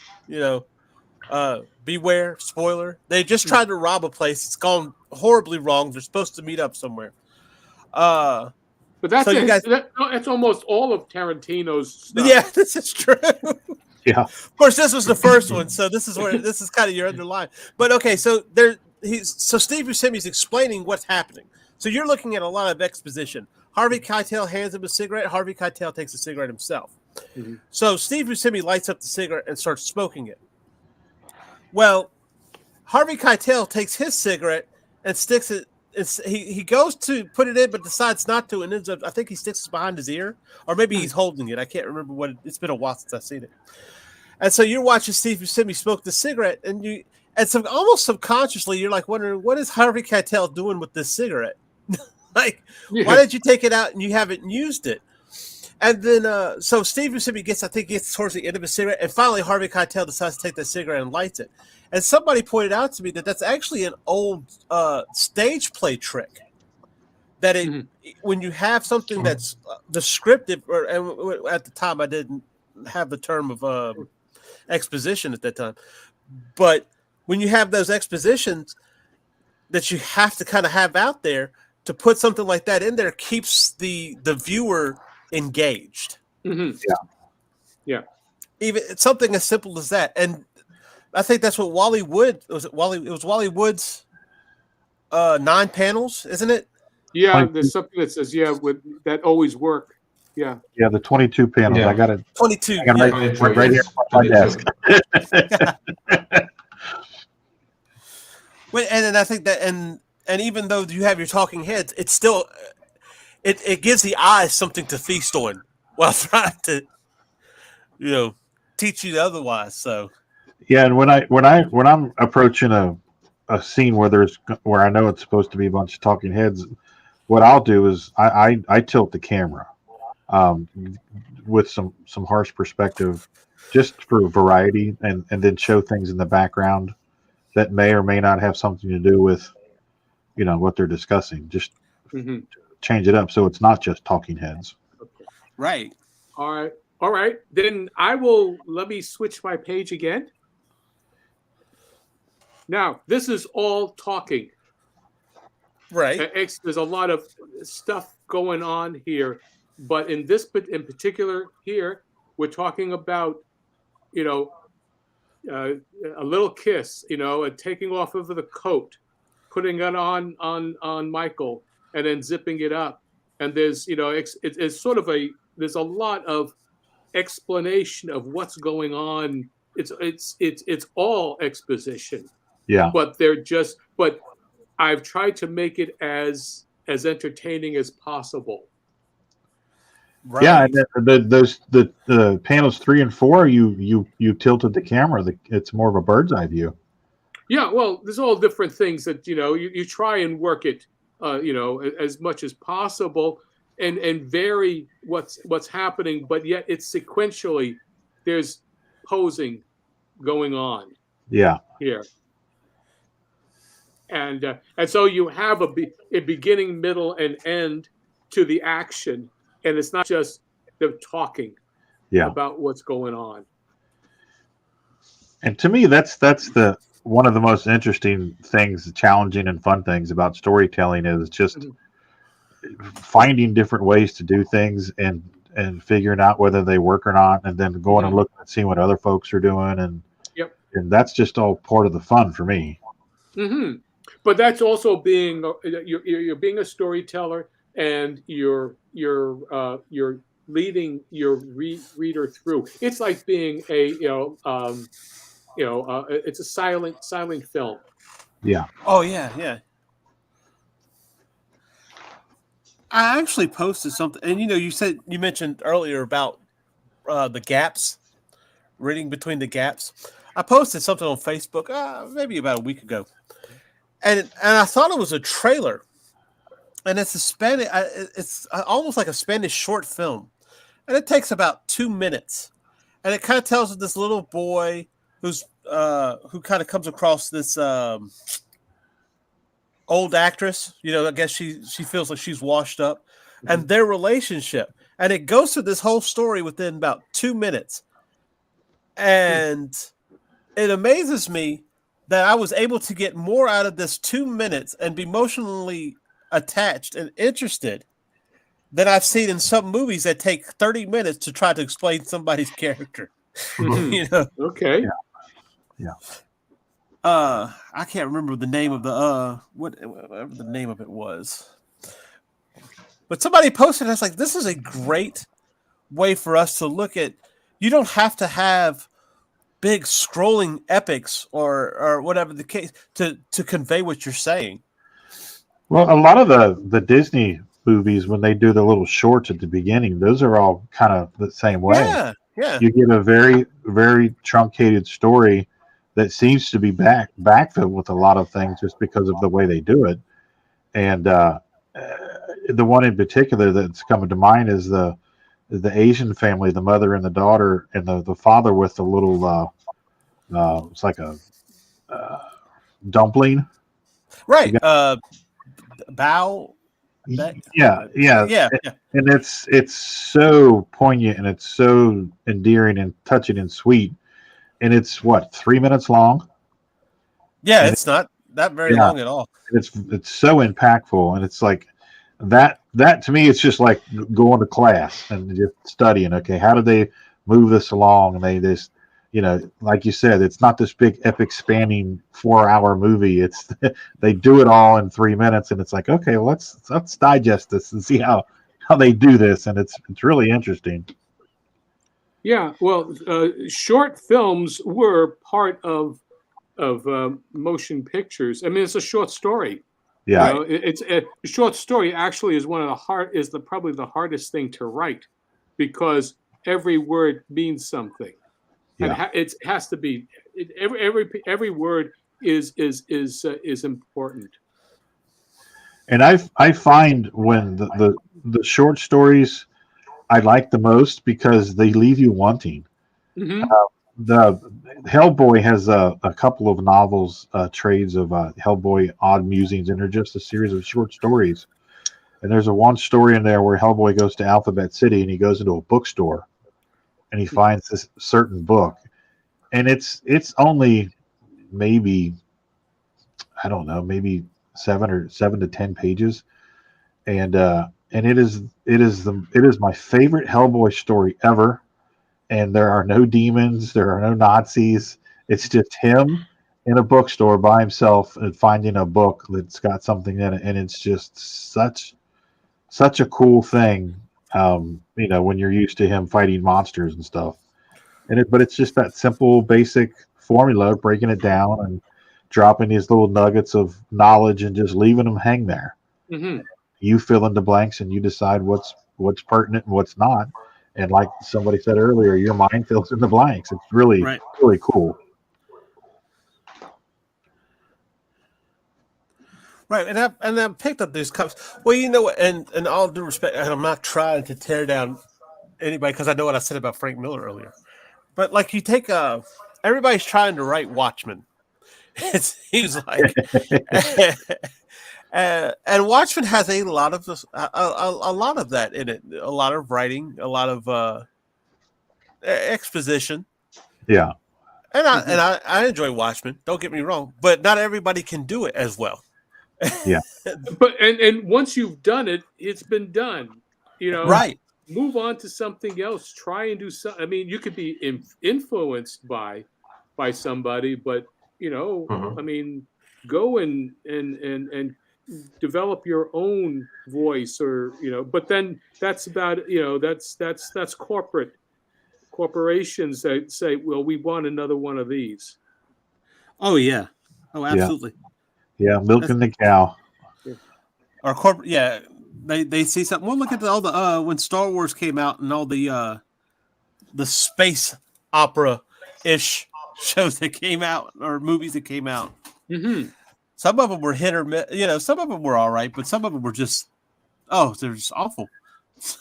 beware, spoiler. They just tried to rob a place. It's gone horribly wrong. They're supposed to meet up somewhere. But that's so that's almost all of Tarantino's stuff. Yeah, this is true. Yeah. Of course, this was the first one, so this is kind of your underline. But okay, so Steve Buscemi's explaining what's happening. So you're looking at a lot of exposition. Harvey Keitel hands him a cigarette. Harvey Keitel takes a cigarette himself. Mm-hmm. So Steve Buscemi lights up the cigarette and starts smoking it. Well, Harvey Keitel takes his cigarette and sticks it. He goes to put it in, but decides not to, and ends up. I think he sticks it behind his ear, or maybe he's holding it. I can't remember what. It's been a while since I've seen it. And so you're watching Steve Buscemi smoke the cigarette, and almost subconsciously you're like wondering, what is Harvey Keitel doing with this cigarette? Why did you take it out and you haven't used it? And then so Steve Buscemi gets towards the end of his cigarette, and finally Harvey Keitel decides to take that cigarette and lights it. And somebody pointed out to me that that's actually an old stage play trick. That when you have something that's descriptive, and at the time I didn't have the term of exposition at that time, but when you have those expositions that you have to kind of have out there, to put something like that in there keeps the viewer engaged. Mm-hmm. Yeah. Even something as simple as that, and I think that's what Wally Wood was. It was Wally Wood's 9 panels, isn't it? Yeah, there's something that says with that always work. Yeah, the 22 panels. Yeah. I got it. 22. Right here on my desk. And then I think that, and even though you have your talking heads, it's still it gives the eyes something to feast on while trying to teach you otherwise. So yeah, and when I'm approaching a scene where I know it's supposed to be a bunch of talking heads, what I'll do is I tilt the camera with some harsh perspective, just for variety, and then show things in the background that may or may not have something to do with what they're discussing. Just change it up so it's not just talking heads. Okay. Right. All right. Then let me switch my page again. Now, this is all talking. Right. There's a lot of stuff going on here, but in particular here, we're talking about, a little kiss, taking off of the coat, putting it on Michael, and then zipping it up. And there's, it's sort of there's a lot of explanation of what's going on. It's all exposition. Yeah. But I've tried to make it as entertaining as possible. Right. Yeah, and the panels 3 and 4, you tilted the camera. It's more of a bird's eye view. Yeah, well, there's all different things that you try and work it, as much as possible, and vary what's happening, but yet it's sequentially. There's posing going on. Yeah. Here. And so you have a beginning, middle, and end to the action, and it's not just them talking about what's going on. And to me, that's the one of the most interesting things, challenging and fun things about storytelling is just finding different ways to do things and figuring out whether they work or not, and then going and looking and seeing what other folks are doing, and that's just all part of the fun for me. Mm-hmm. But that's also being you're being a storyteller, and you're leading your reader through. It's like being it's a silent film. Yeah. Oh yeah. I actually posted something, and you mentioned earlier about the gaps, reading between the gaps. I posted something on Facebook maybe about a week ago, and I thought it was a trailer, and it's a Spanish. It's almost like a Spanish short film, and it takes about 2 minutes, and it kind of tells this little boy who kind of comes across this old actress. I guess she feels like she's washed up, and their relationship, and it goes through this whole story within about 2 minutes, and it amazes me that I was able to get more out of this 2 minutes and be emotionally attached and interested than I've seen in some movies that take 30 minutes to try to explain somebody's character. Okay. Yeah. I can't remember the name of the whatever the name of it was. But somebody posted, and I was like, this is a great way for us to look at. You don't have to have big scrolling epics or whatever the case to convey what you're saying. Well, a lot of the Disney movies, when they do the little shorts at the beginning, those are all kind of the same way. Yeah. You get a very, very truncated story that seems to be backfilled with a lot of things just because of the way they do it. And the one in particular that's coming to mind is the Asian family, the mother and the daughter, and the father with the little it's like a dumpling, right? Bao. Yeah. And it's so poignant and it's so endearing and touching and sweet. And it's 3 minutes long. Yeah, and it's not very long at all. It's so impactful, and it's like that to me, it's just like going to class and just studying. Okay, how do they move this along? And they just, like you said, it's not this big epic spanning 4-hour movie. It's they do it all in 3 minutes, and it's like, okay, well, let's digest this and see how they do this, and it's really interesting. Yeah, well, short films were part of motion pictures. I mean, it's a short story. Yeah, it's a short story. Actually, is probably the hardest thing to write, because every word means something. Yeah, and it has to be every word is important. and I find when the short stories I like the most because they leave you wanting. Mm-hmm. The Hellboy has a couple of novels, trades of Hellboy Odd Musings, and they're just a series of short stories. And there's one story in there where Hellboy goes to Alphabet City and he goes into a bookstore and he finds this certain book, and it's only maybe, I don't know, maybe 7 to 10 pages, and it is my favorite Hellboy story ever. And there are no demons, there are no Nazis. It's just him in a bookstore by himself and finding a book that's got something in it, and it's just such a cool thing. When you're used to him fighting monsters and stuff, but it's just that simple, basic formula, breaking it down and dropping these little nuggets of knowledge and just leaving them hang there. Mm-hmm. You fill in the blanks and you decide what's pertinent and what's not. And like somebody said earlier, your mind fills in the blanks. It's really, really cool. Right, and I picked up these cups. Well, you know what, and all due respect, and I'm not trying to tear down anybody because I know what I said about Frank Miller earlier. But like, you take everybody's trying to write Watchmen. It seems like, and Watchmen has a lot of this, a lot of that in it. A lot of writing, a lot of exposition. Yeah, and I enjoy Watchmen. Don't get me wrong, but not everybody can do it as well. Yeah, but and once you've done it, it's been done. Right. Move on to something else. Try and do something. I mean, you could be influenced by somebody, but I mean, go and develop your own voice, or But then that's about that's corporations that say, well, we want another one of these. Oh yeah. Oh, absolutely. Yeah, milking the cow. Or corporate, yeah. They see something. Well, look at all the when Star Wars came out and all the the space opera ish shows that came out or movies that came out. Mm-hmm. Some of them were hit or miss, some of them were all right, but some of them were just they're just awful.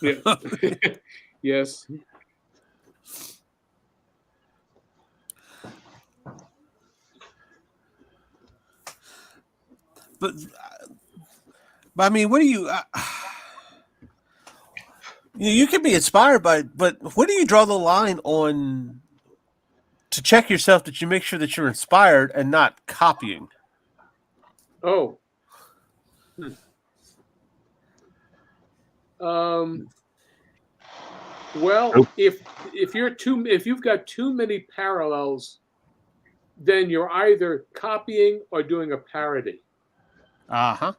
Yeah. Yes. But I mean, what do you? You can be inspired by, but where do you draw the line on to check yourself that you make sure that you're inspired and not copying? Oh. Well, if you've got too many parallels, then you're either copying or doing a parody. Yeah.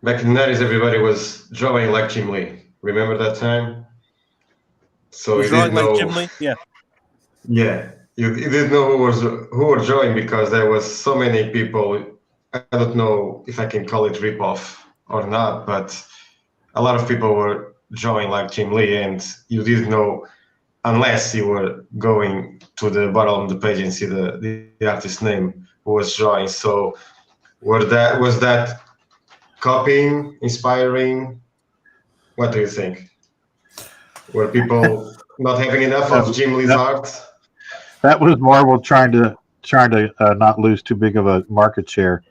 Back in the 90s, everybody was drawing like Jim Lee. Remember that time? So you didn't know. Like Jim Lee? Yeah. Yeah, you didn't know who were drawing because there was so many people. I don't know if I can call it ripoff or not, but a lot of people were drawing like Jim Lee, and you didn't know unless you were going to the bottom of the page and see the artist's name who was drawing. So was that copying, inspiring? What do you think? Were people not having enough of Jim Lee's art? That was Marvel trying to not lose too big of a market share.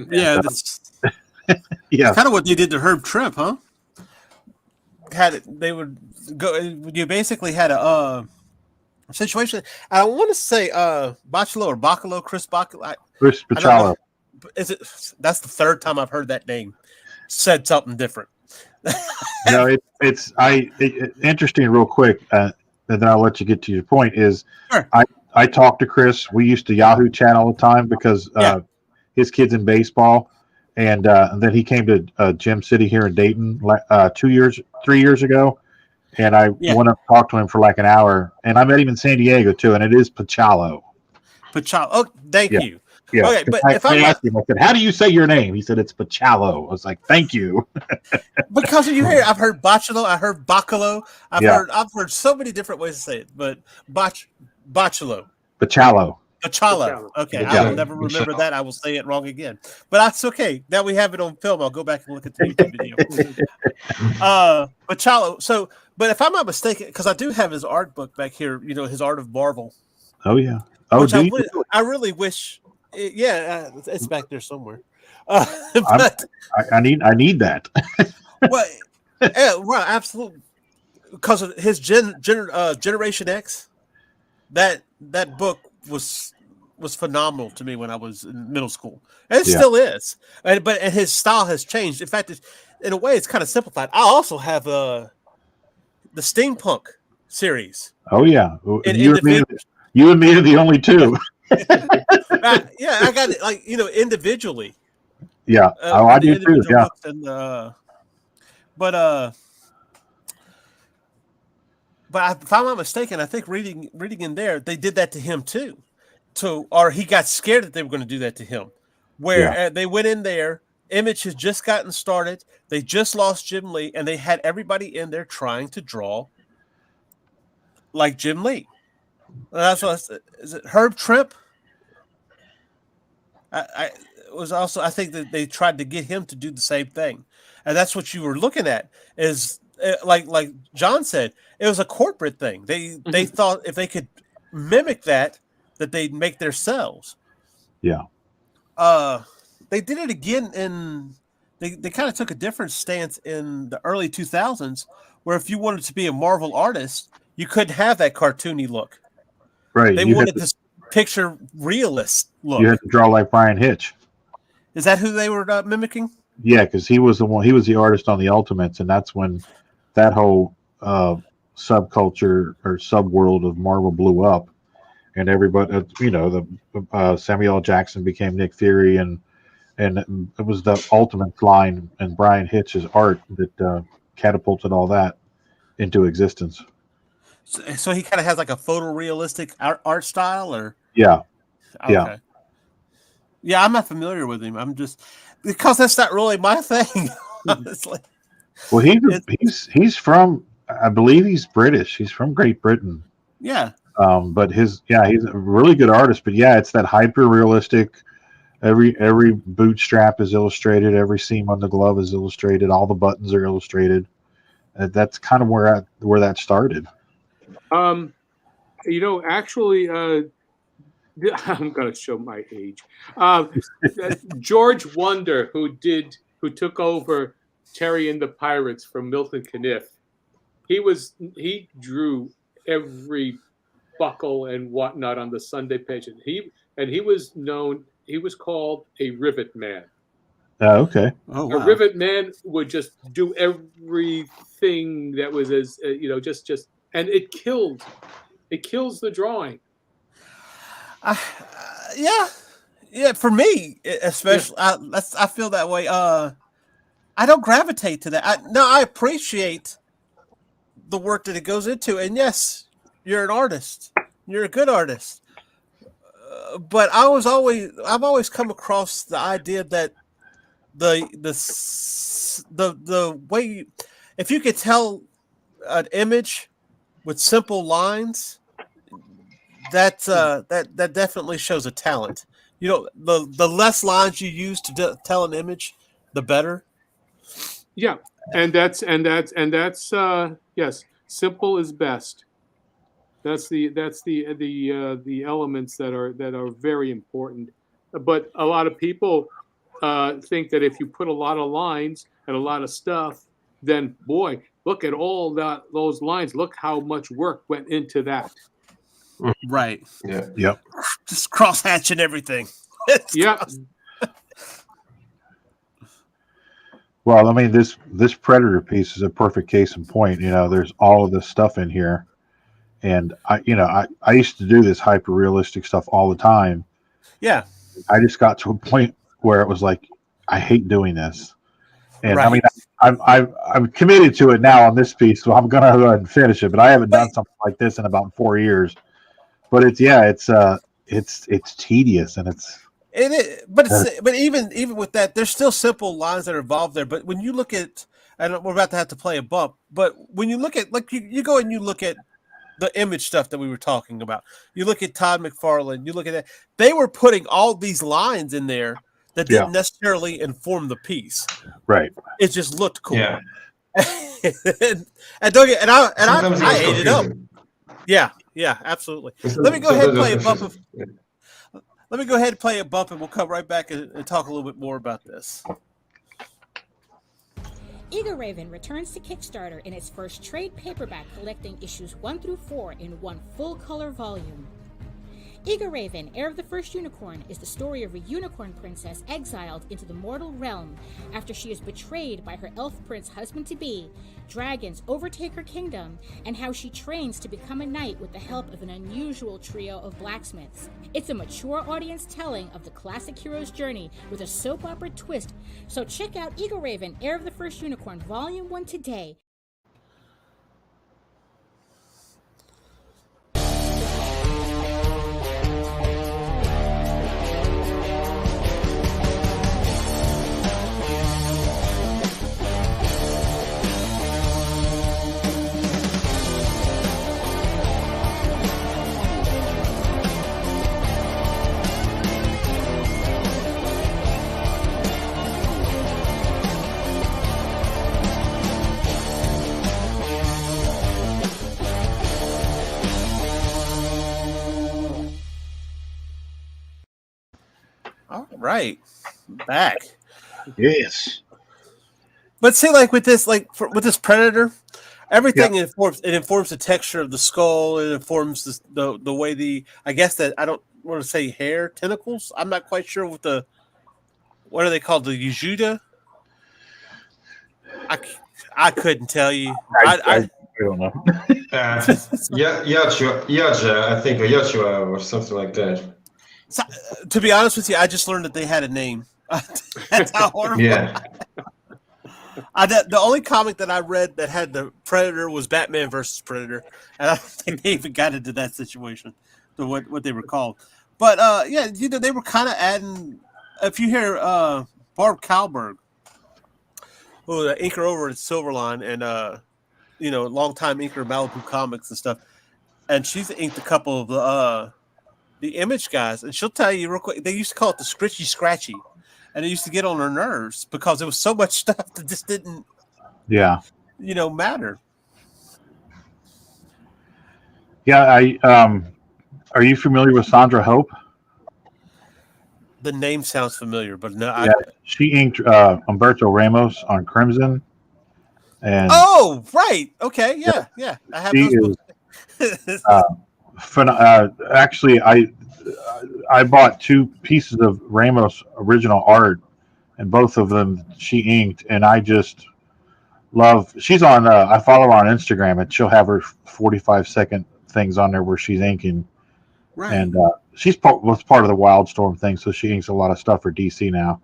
Yeah, that's Yeah, kind of what they did to Herb Trimp, huh? They would go. You basically had a situation. I want to say Bacalo, Chris Bacalo. Chris Bacalo. Is it? That's the third time I've heard that name said something different. No, it's interesting. Real quick, and then I'll let you get to your point. Is Sure. I talked to Chris. We used to Yahoo chat all the time because his kid's in baseball, and then he came to Gym City here in Dayton 3 years ago, and I went up and talked to him for like an hour, and I met him in San Diego too, and it is Bacalo. Bacalo. Oh, thank you. Yeah. Okay, but I asked him, I said, "How do you say your name?" He said, "It's Bacalo." I was like, "Thank you." Because you hear, I've heard Bacalo, I heard Bacalo, I've heard so many different ways to say it, but Bacalo. Bacalo. Okay, I will never remember that. I will say it wrong again, but that's okay. Now we have it on film. I'll go back and look at the YouTube video. Bacalo. So, but if I'm not mistaken, because I do have his art book back here, his Art of Marvel. Oh yeah. Oh, which I really wish. It's back there somewhere. But I need that. Well, absolutely, because of his Generation X. That book was phenomenal to me when I was in middle school, and it still is. And his style has changed. In fact, in a way, it's kind of simplified. I also have the steampunk series. Oh yeah, you and me are the only two. I got it individually. Yeah, I do too. Yeah, but if I'm not mistaken, I think reading in there, they did that to him too. Or he got scared that they were going to do that to him. Where they went in there, Image has just gotten started. They just lost Jim Lee, and they had everybody in there trying to draw like Jim Lee. That's what is it Herb Trimp? I think that they tried to get him to do the same thing, and that's what you were looking at. Is like John said, it was a corporate thing. They thought if they could mimic that they'd make themselves. Yeah. They did it again they kind of took a different stance in the early 2000s, where if you wanted to be a Marvel artist, you couldn't have that cartoony look. Right. They wanted this picture realist look. You had to draw like Brian Hitch. Is that who they were mimicking? Yeah, because he was the artist on the Ultimates, and that's when that whole subculture or subworld of Marvel blew up, and everybody, the Samuel L. Jackson became Nick Fury, and it was the Ultimates line and Brian Hitch's art that catapulted all that into existence. So he kind of has like a photorealistic art style, or yeah. I'm not familiar with him. I'm just because that's not really my thing, honestly. Well, he's from, I believe he's British. He's from Great Britain. Yeah. But he's a really good artist. But yeah, it's that hyper realistic. Every bootstrap is illustrated. Every seam on the glove is illustrated. All the buttons are illustrated. That's kind of where that started. Actually, I'm going to show my age. George Wonder, who took over Terry and the Pirates from Milton Caniff, he drew every buckle and whatnot on the Sunday pages. He was called a rivet man. Okay. Oh, wow. A rivet man would just do everything that was and it kills the drawing. Yeah. For me, especially, I feel that way. I don't gravitate to that. I appreciate the work that it goes into, and yes, you're an artist. You're a good artist. But I've always come across the idea that the way if you could tell an image with simple lines, that definitely shows a talent. The less lines you use to tell an image, the better. Yeah, and that's yes, simple is best. That's the elements that are very important. But a lot of people think that if you put a lot of lines and a lot of stuff, then boy, look at all those lines. Look how much work went into that. Right. Yeah. Yep. Just cross hatching everything. Yeah. Well, I mean, this Predator piece is a perfect case in point. There's all of this stuff in here, and I used to do this hyper realistic stuff all the time. Yeah. I just got to a point where it was like, I hate doing this, and right. I mean, I'm committed to it now on this piece, so I'm gonna go ahead and finish it. But I haven't done something like this in about 4 years. But it's tedious, and it is. But even with that, there's still simple lines that are involved there. But when you look at, and we're about to have to play a bump, but when you look at, like, you go and you look at the image stuff that we were talking about, you look at Todd McFarlane, you look at that, they were putting all these lines in there that didn't necessarily inform the piece. Right. It just looked cool. Yeah. and don't get, and I ate it up. Yeah, absolutely. Let me go ahead and play a bump. Let me go ahead and play a bump, and we'll come right back and talk a little bit more about this. Eager Raven returns to Kickstarter in its first trade paperback, collecting issues 1 through 4 in one full-color volume. Eager Raven, Heir of the First Unicorn, is the story of a unicorn princess exiled into the mortal realm after she is betrayed by her elf prince husband-to-be. Dragons overtake her kingdom, and how she trains to become a knight with the help of an unusual trio of blacksmiths. It's a mature audience telling of the classic hero's journey with a soap opera twist, so check out Eagle Raven, Heir of the First Unicorn, Volume 1 today. All right, back. Yes. But see, like with this, with this Predator, everything informs the texture of the skull. It informs the way I guess that I don't want to say hair tentacles. I'm not quite sure what are they called? The Yujuda? I couldn't tell you. I don't know. Yaja, I think, or Yochua or something like that. So, to be honest with you, I just learned that they had a name. That's how horrible. Yeah. The only comic that I read that had the Predator was Batman versus Predator, and I don't think they even got into that situation, to what they were called. But they were kind of adding. If you hear Barb Kalberg, the inker over at Silverline and longtime inker Malibu Comics and stuff. And she's inked a couple of the Image guys, and she'll tell you real quick. They used to call it the Scritchy Scratchy, and it used to get on her nerves because there was so much stuff that just didn't, matter. Yeah, are you familiar with Sandra Hope? The name sounds familiar, but no. Yeah, she inked Humberto Ramos on Crimson. And oh, right. Okay. Yeah. I have she those is actually, I bought 2 pieces of Ramos original art, and both of them she inked, and I just love. She's on. I follow her on Instagram, and she'll have her 45-second things on there where she's inking. Right. And was part of the Wildstorm thing, so she inks a lot of stuff for DC now.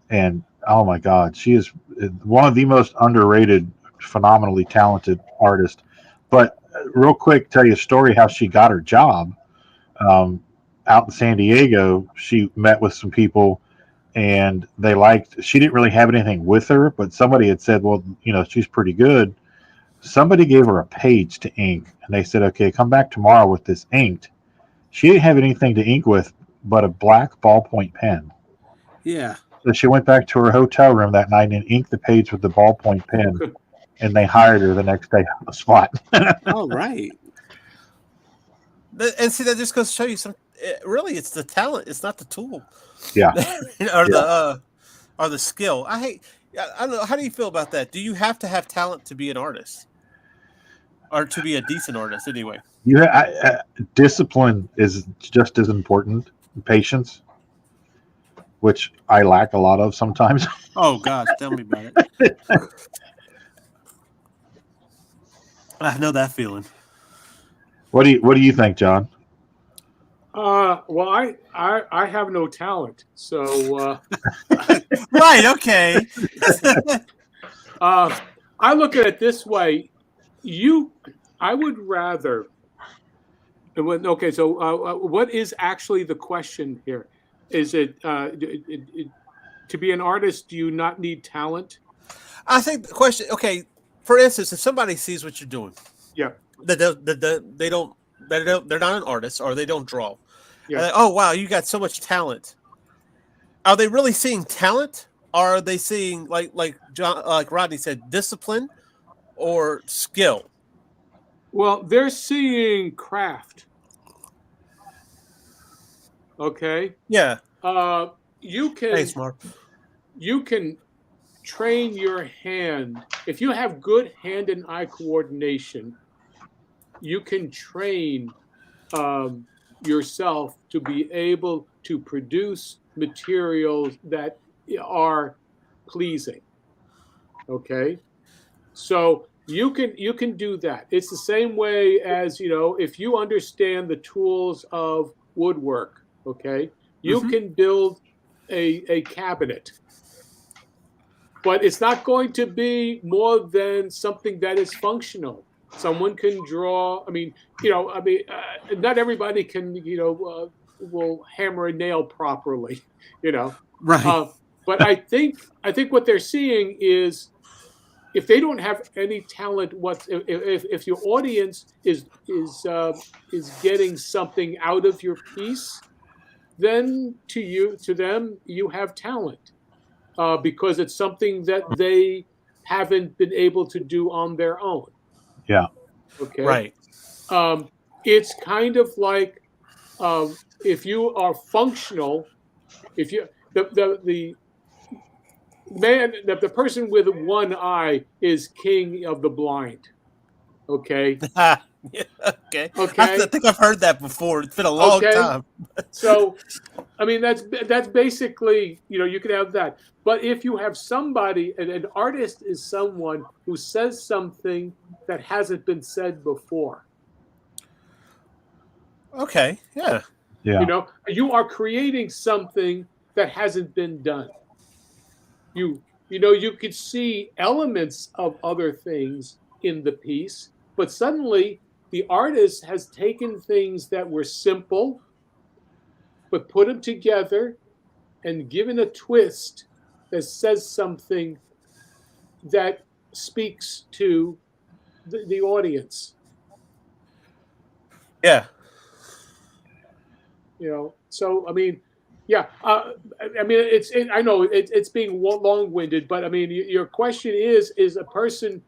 And oh my God, she is one of the most underrated, phenomenally talented artists. But real quick, tell you a story how she got her job. Out in San Diego, she met with some people, and she didn't really have anything with her, but somebody had said, well, she's pretty good. Somebody gave her a page to ink, and they said, okay, come back tomorrow with this inked. She didn't have anything to ink with but a black ballpoint pen. Yeah. So she went back to her hotel room that night and inked the page with the ballpoint pen, and they hired her the next day on the spot. All right. And see, that just goes to show you really, it's the talent. It's not the tool. Yeah. or the skill. I don't know. How do you feel about that? Do you have to have talent to be an artist? Or to be a decent artist, anyway? Discipline is just as important. Patience, which I lack a lot of sometimes. Oh gosh, tell me about it. I know that feeling. What do you think, John? Well, I have no talent, so right. Okay. I look at it this way. I would rather. Okay, so what is actually the question here? Is it to be an artist? Do you not need talent? I think the question. Okay, for instance, if somebody sees what you're doing, yeah, they're not an artist or they don't draw. Yeah. Oh wow, you got so much talent. Are they really seeing talent? Or are they seeing like John, like Rodney said, discipline or skill? Well, they're seeing craft. Okay. Yeah. You can. Thanks, Mark. You can train your hand. If you have good hand and eye coordination, you can train yourself to be able to produce materials that are pleasing. Okay. So you can do that. It's the same way as, if you understand the tools of woodwork, okay, you can build a cabinet, but it's not going to be more than something that is functional. Someone can draw. Not everybody can, will hammer a nail properly, Right. But I think what they're seeing is, if they don't have any talent, if your audience is getting something out of your piece, then to them you have talent, because it's something that they haven't been able to do on their own. Yeah. Okay. Right. It's kind of like, if you are functional, if you the person with one eye is king of the blind. Okay. Yeah, okay. I think I've heard that before. It's been a long time. So, that's basically, you can have that. But if you have somebody, an artist is someone who says something that hasn't been said before. Okay. Yeah. Yeah. You are creating something that hasn't been done. You could see elements of other things in the piece, but suddenly the artist has taken things that were simple, but put them together and given a twist that says something that speaks to the audience. Yeah. So I mean, yeah. I mean, I know it's being long-winded, but I mean, your question is a person.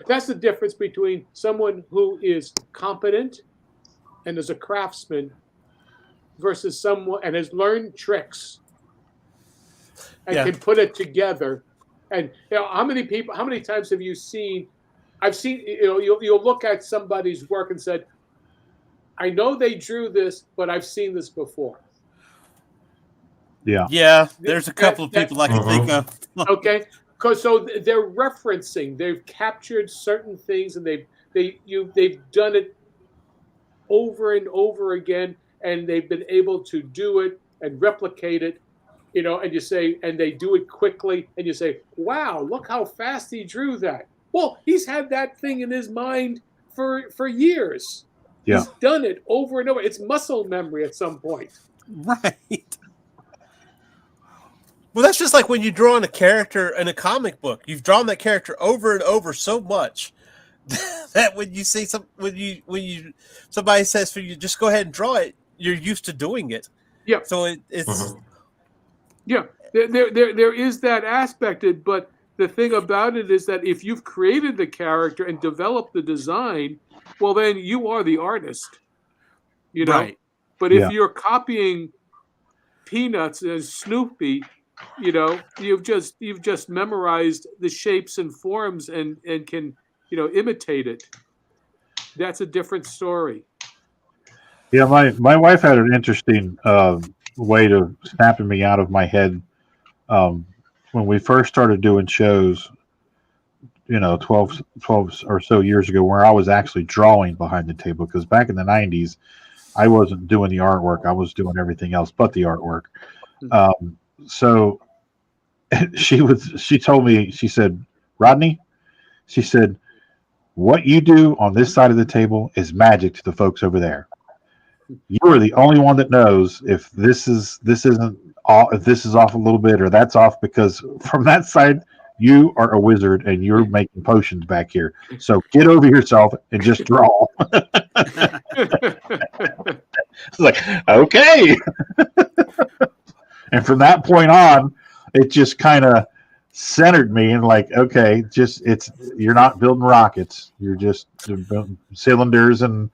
That's the difference between someone who is competent and is a craftsman versus someone and has learned tricks and can put it together. And how many times have you seen? I've seen. You'll look at somebody's work and said, I know they drew this, but I've seen this before. Yeah. There's a couple of people I can think of. Okay, so they're referencing. They've captured certain things, and they've done it over and over again, and they've been able to do it and replicate it. And you say, and they do it quickly, and you say, wow, look how fast he drew that. Well, he's had that thing in his mind for years. Yeah. He's done it over and over. It's muscle memory at some point. Right. Well, that's just like when you draw on a character in a comic book. You've drawn that character over and over so much that when you see somebody says for you, just go ahead and draw it, you're used to doing it. Yeah. So it's yeah. There is that aspect, but the thing about it is that if you've created the character and developed the design, well, then you are the artist. Right. But if you're copying Peanuts and Snoopy, you've just memorized the shapes and forms and can imitate it. That's a different story. Yeah, my wife had an interesting way to snapping me out of my head when we first started doing shows. 12 or so years ago, where I was actually drawing behind the table, because back in the 90s, I wasn't doing the artwork. I was doing everything else but the artwork. So she told me, she said, Rodney, she said, what you do on this side of the table is magic to the folks over there. You are the only one that knows if this isn't off, if this is off a little bit or that's off, because from that side, you are a wizard and you're making potions back here. So get over yourself and just draw. It's like, okay. And from that point on, it just kind of centered me and like, okay, you're not building rockets. You're just building cylinders and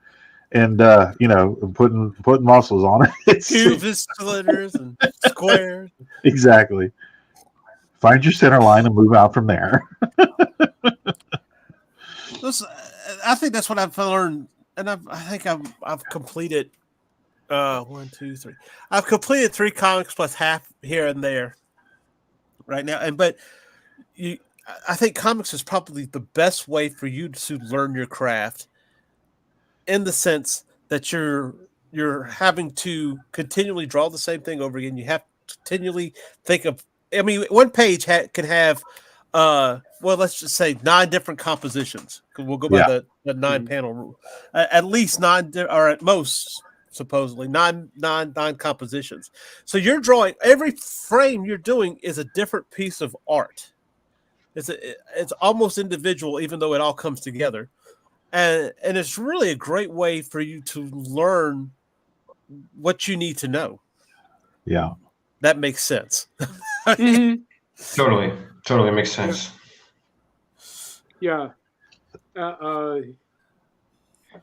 putting muscles on it. cubes, cylinders, and squares. Exactly. Find your center line and move out from there. I think that's what I've learned, and I think I've completed 1, 2, 3. I've completed 3 comics plus half here and there right now, I think comics is probably the best way for you to learn your craft, in the sense that you're having to continually draw the same thing over again. You have to continually think of. I mean, one page can have, let's just say 9 different compositions. We'll go by the 9 panel rule. At least 9, or at most, supposedly 9 compositions. So you're drawing, every frame you're doing is a different piece of art. It's almost individual, even though it all comes together, and it's really a great way for you to learn what you need to know. Yeah, that makes sense. Mm-hmm. Totally makes sense. Yeah.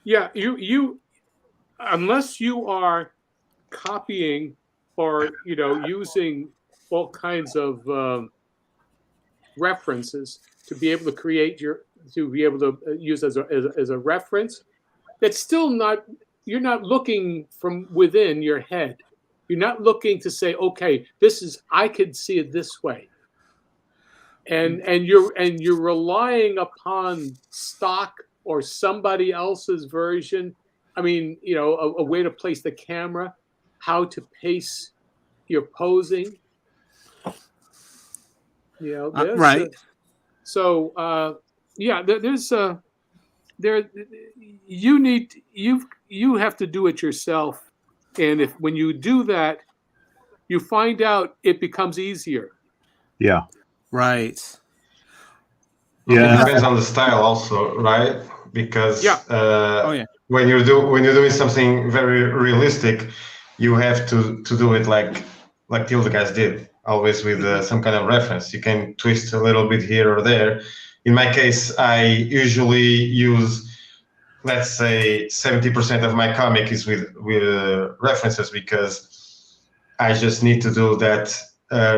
You unless you are copying or using all kinds of references to be able to create to be able to use as a reference, that's still not, you're not looking from within your head. You're not looking to say, okay, I could see it this way. And you're relying upon stock or somebody else's version. I mean, a way to place the camera, how to pace your posing. Right. You have to do it yourself, and when you do that, you find out it becomes easier. Yeah. Right. Yeah. It depends on the style also, right? Because Yeah. when you're doing something very realistic, you have to do it like Tilda guys did, always with some kind of reference. You can twist a little bit here or there. In my case, I usually use, let's say, 70% of my comic is with references, because I just need to do that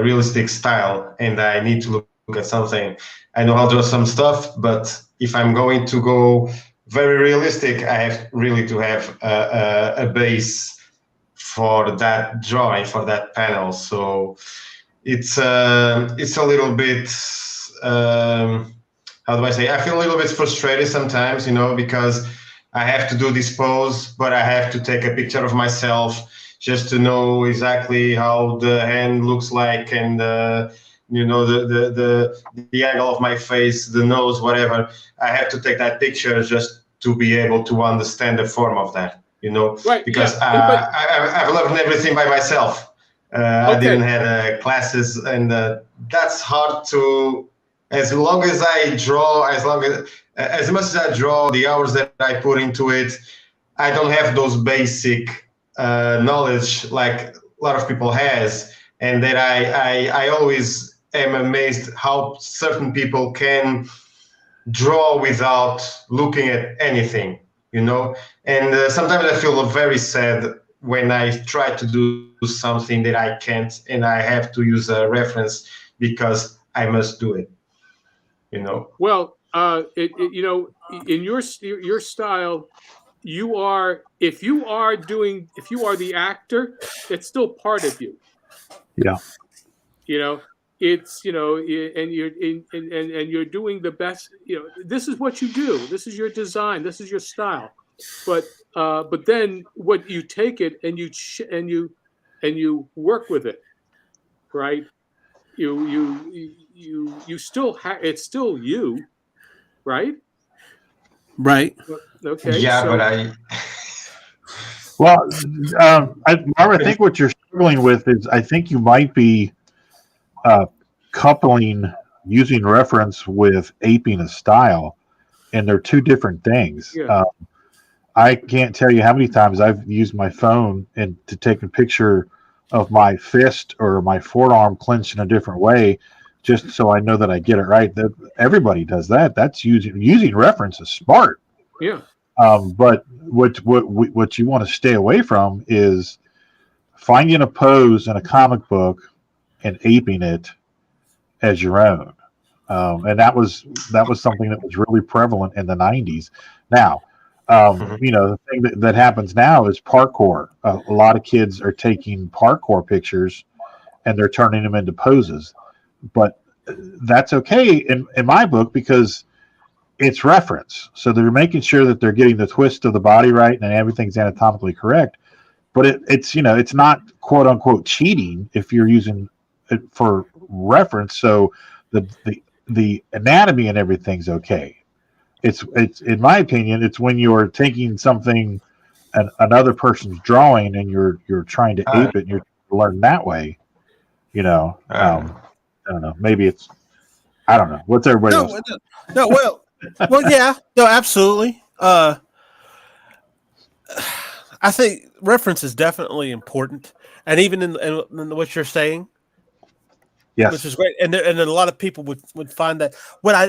realistic style, and I need to look at something. I know how to draw some stuff, but if I'm going to go very realistic, I have really to have a base for that drawing, for that panel. So it's a little bit, how do I say? I feel a little bit frustrated sometimes, because I have to do this pose, but I have to take a picture of myself just to know exactly how the hand looks like, and the angle of my face, the nose, whatever. I have to take that picture just to be able to understand the form of that, Right, because yeah. I've learned everything by myself. I didn't have classes, and that's hard to. As long as I draw, as much as I draw, the hours that I put into it, I don't have those basic knowledge like a lot of people has, and that I always am amazed how certain people can draw without looking at anything, and sometimes I feel very sad when I try to do something that I can't, and I have to use a reference because I must do it. Well, in your style, if you are the actor, it's still part of you. Yeah. It's and you're doing the best. This is what you do. This is your design. This is your style. But then what you take it and you work with it, right? You still have, it's still you, right? Right. Okay. Yeah, so, but Well, Marv, I think what you're struggling with is I think you might be coupling using reference with aping a style, and they're two different things. Yeah. I can't tell you how many times I've used my phone and to take a picture of my fist or my forearm clenched in a different way, just so I know that I get it right. Everybody does that. That's using reference is smart. Yeah. But what you want to stay away from is finding a pose in a comic book and aping it as your own. And that was something that was really prevalent in the 90s. Now, the thing that happens now is parkour. A lot of kids are taking parkour pictures and they're turning them into poses. But that's okay in my book because it's reference. So they're making sure that they're getting the twist of the body right and everything's anatomically correct. But it's not quote unquote cheating if you're using it for reference. So the anatomy and everything's okay. It's in my opinion, it's when you're taking something another person's drawing and you're trying to ape it and you're learn that way. I don't know. Maybe it's I don't know. What's everybody else? No, well, yeah, no, absolutely. I think reference is definitely important, and even in what you're saying, Yes, which is great, and a lot of people would find that. What I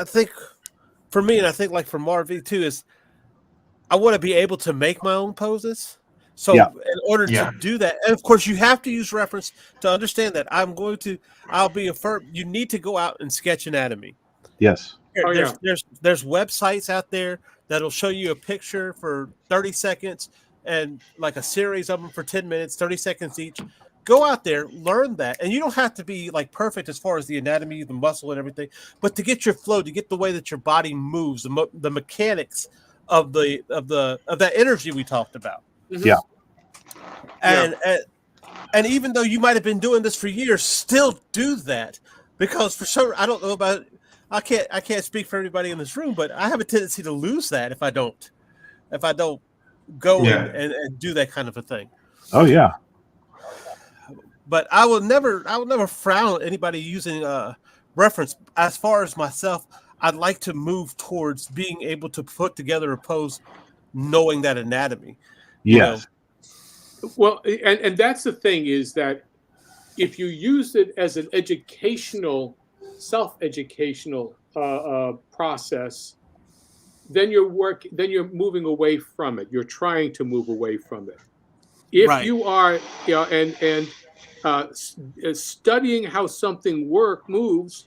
think for me, and I think like for MarV too, is I want to be able to make my own poses. So in order to do that, and of course you have to use reference to understand that I'll be a firm. You need to go out and sketch anatomy. yes. There's websites out there that'll show you a picture for 30 seconds and like a series of them for 10 minutes, 30 seconds each. Go out there, learn that, and you don't have to be like perfect as far as the anatomy, the muscle, and everything, but to get your flow, to get the way that your body moves, the mechanics of that energy we talked about. Mm-hmm. Yeah. And even though you might have been doing this for years, still do that, because for sure I don't know about. I can't speak for everybody in this room, but I have a tendency to lose that if I don't go and do that kind of a thing. Oh yeah. But I will never frown at anybody using reference. As far as myself, I'd like to move towards being able to put together a pose knowing that anatomy. Yes. Well, and that's the thing, is that if you use it as an educational, self-educational process, then you're moving away from it. You're trying to move away from it. If you are, studying how something moves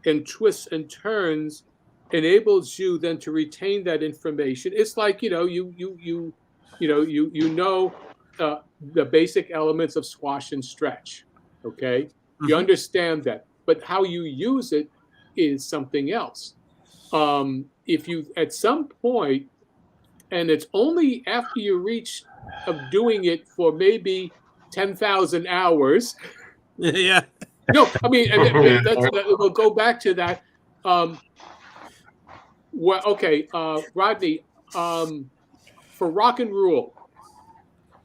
and twists and turns, enables you then to retain that information. It's like, you know the basic elements of squash and stretch. Okay, you understand that, but how you use it is something else. If you, at some point, and it's only after you reach of doing it for maybe 10,000 hours. Yeah. No, I mean, we'll go back to that. Well, okay, Rodney, for rock and rule,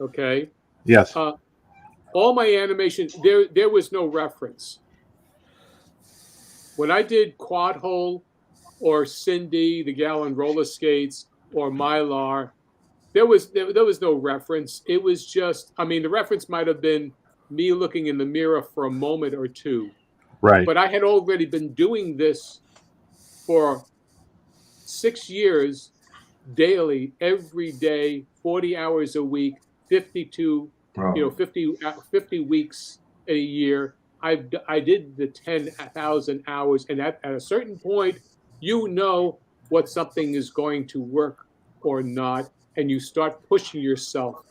okay. Yes. All my animation, there was no reference. When I did Quad Hole or Cindy, the gal on roller skates, or Mylar, there was no reference. It was just, I mean, the reference might have been me looking in the mirror for a moment or two. Right. But I had already been doing this for 6 years, daily, every day, 40 hours a week, 52, 50 weeks a year. I did the 10,000 hours, and at a certain point, you know what something is going to work or not, and you start pushing yourself.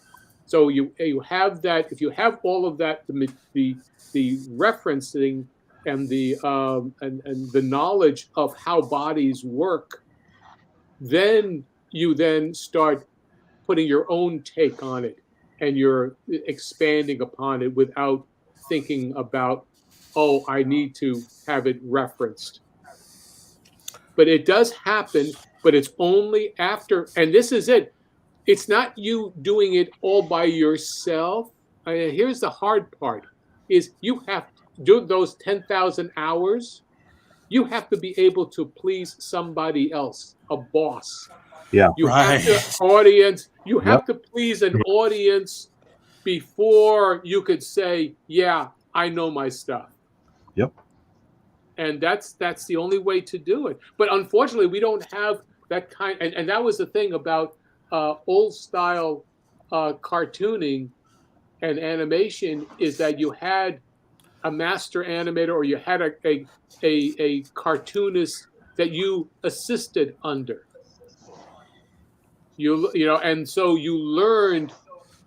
So you have that. If you have all of that, the referencing and the knowledge of how bodies work, then you then start putting your own take on it, and you're expanding upon it without thinking about, oh, I need to have it referenced. But it does happen, but it's only after, and this is it. It's not you doing it all by yourself. Here's the hard part, is you have to do those 10,000 hours. You have to be able to please somebody else, a boss. Yeah. You have to audience. You have to please an audience before you could say, yeah, I know my stuff. Yep. And that's the only way to do it. But unfortunately, we don't have that kind. And that was the thing about old style cartooning and animation, is that you had a master animator, or you had a cartoonist that you assisted under. And so you learned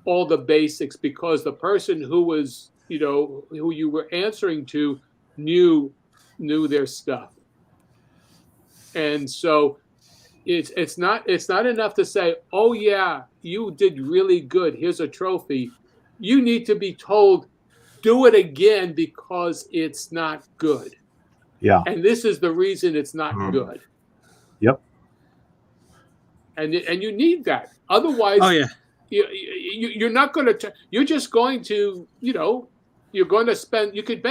all the basics because the person who was, who you were answering to knew their stuff. And so it's not enough to say, oh yeah, you did really good, here's a trophy. You need to be told, do it again because it's not good. Yeah. And this is the reason it's not good. Yep. And you need that. Otherwise, you're not going to. You're just going to. You're going to spend. You could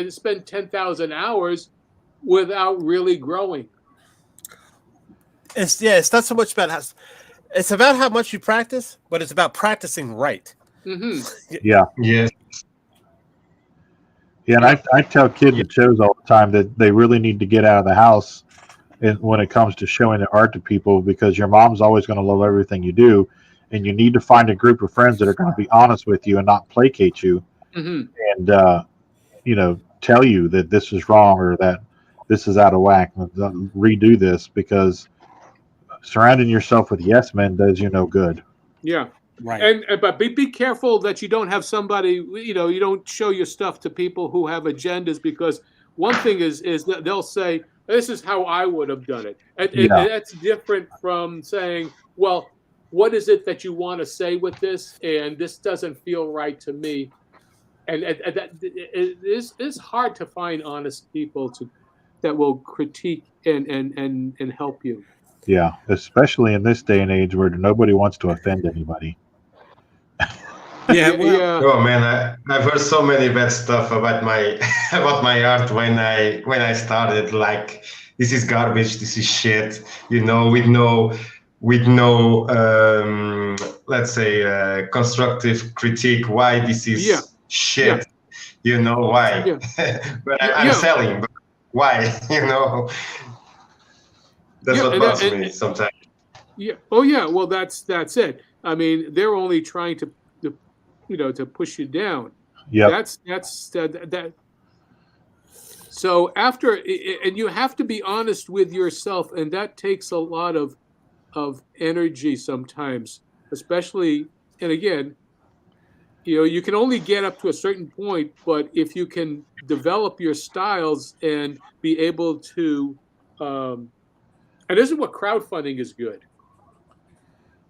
spend 10,000 hours without really growing. It's not so much about it's about how much you practice, but it's about practicing right. Mm-hmm. Yeah. Yes. Yeah, and I tell kids at shows all the time that they really need to get out of the house when it comes to showing their art to people, because your mom's always going to love everything you do, and you need to find a group of friends that are going to be honest with you and not placate you, and tell you that this is wrong or that this is out of whack. Redo this, because surrounding yourself with yes men does you no good. Yeah. Right. But be careful that you don't have somebody, you don't show your stuff to people who have agendas, because one thing is that they'll say, this is how I would have done it. And that's different from saying, well, what is it that you want to say with this? And this doesn't feel right to me. And it's hard to find honest people that will critique and help you. Yeah, especially in this day and age where nobody wants to offend anybody. Yeah, well, Oh man, I've heard so many bad stuff about my about my art when I started. Like, this is garbage, this is shit. With no let's say constructive critique. Why this Yeah, is yeah, shit? You know why? yeah, But yeah, I'm yeah, selling. But why? That's yeah, what and, bugs me sometimes. yeah. Oh, yeah. Well, that's it. I mean, they're only trying to push you down. Yep. That's that. So and you have to be honest with yourself, and that takes a lot of energy sometimes, especially. And again, you can only get up to a certain point, but if you can develop your styles and be able to, and this is what crowdfunding is good,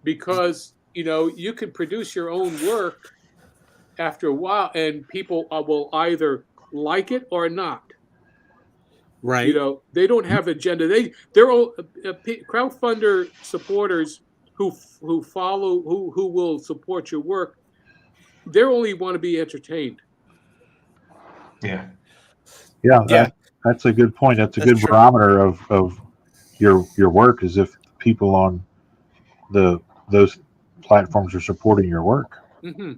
because you can produce your own work after a while, and people will either like it or not. right. They don't have agenda. They're all crowdfunder supporters who follow who will support your work. They only want to be entertained. Yeah. Yeah, Yeah, that's a good point. That's a that's good true. barometer of your work, is if people on those platforms are supporting your work. Hmm.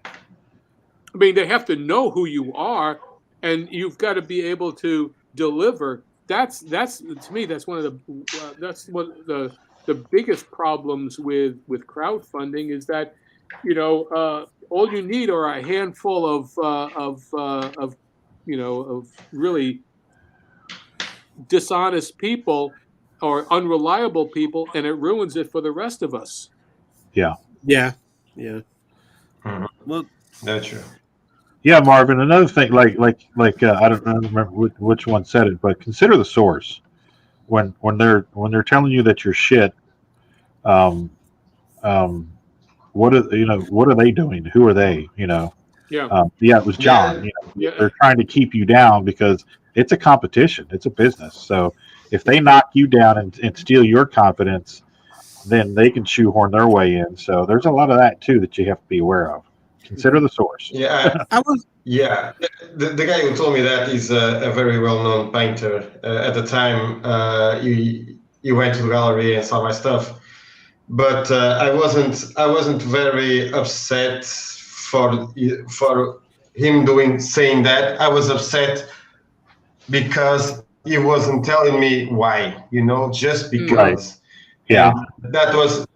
I mean, they have to know who you are, and you've got to be able to deliver. That's to me, that's one of the biggest problems with crowdfunding, is that all you need are a handful of really dishonest people or unreliable people, and it ruins it for the rest of us. Yeah. Yeah, yeah. Mhm. Well, That's true. Yeah, Marvin. Another thing, I don't remember which one said it, but consider the source when they're telling you that you're shit. Um, um, what are they doing? Who are they? Yeah, Yeah, it was John. Yeah. yeah, They're trying to keep you down because it's a competition. It's a business. So if they knock you down and steal your confidence, then they can shoehorn their way in. So there's a lot of that too that you have to be aware of. Consider the source. Yeah. I was. Yeah, the guy who told me that is a very well-known painter. At the time, he went to the gallery and saw my stuff, but I wasn't very upset for him saying that. I was upset because he wasn't telling me why, just Right. because. Yeah. And that was,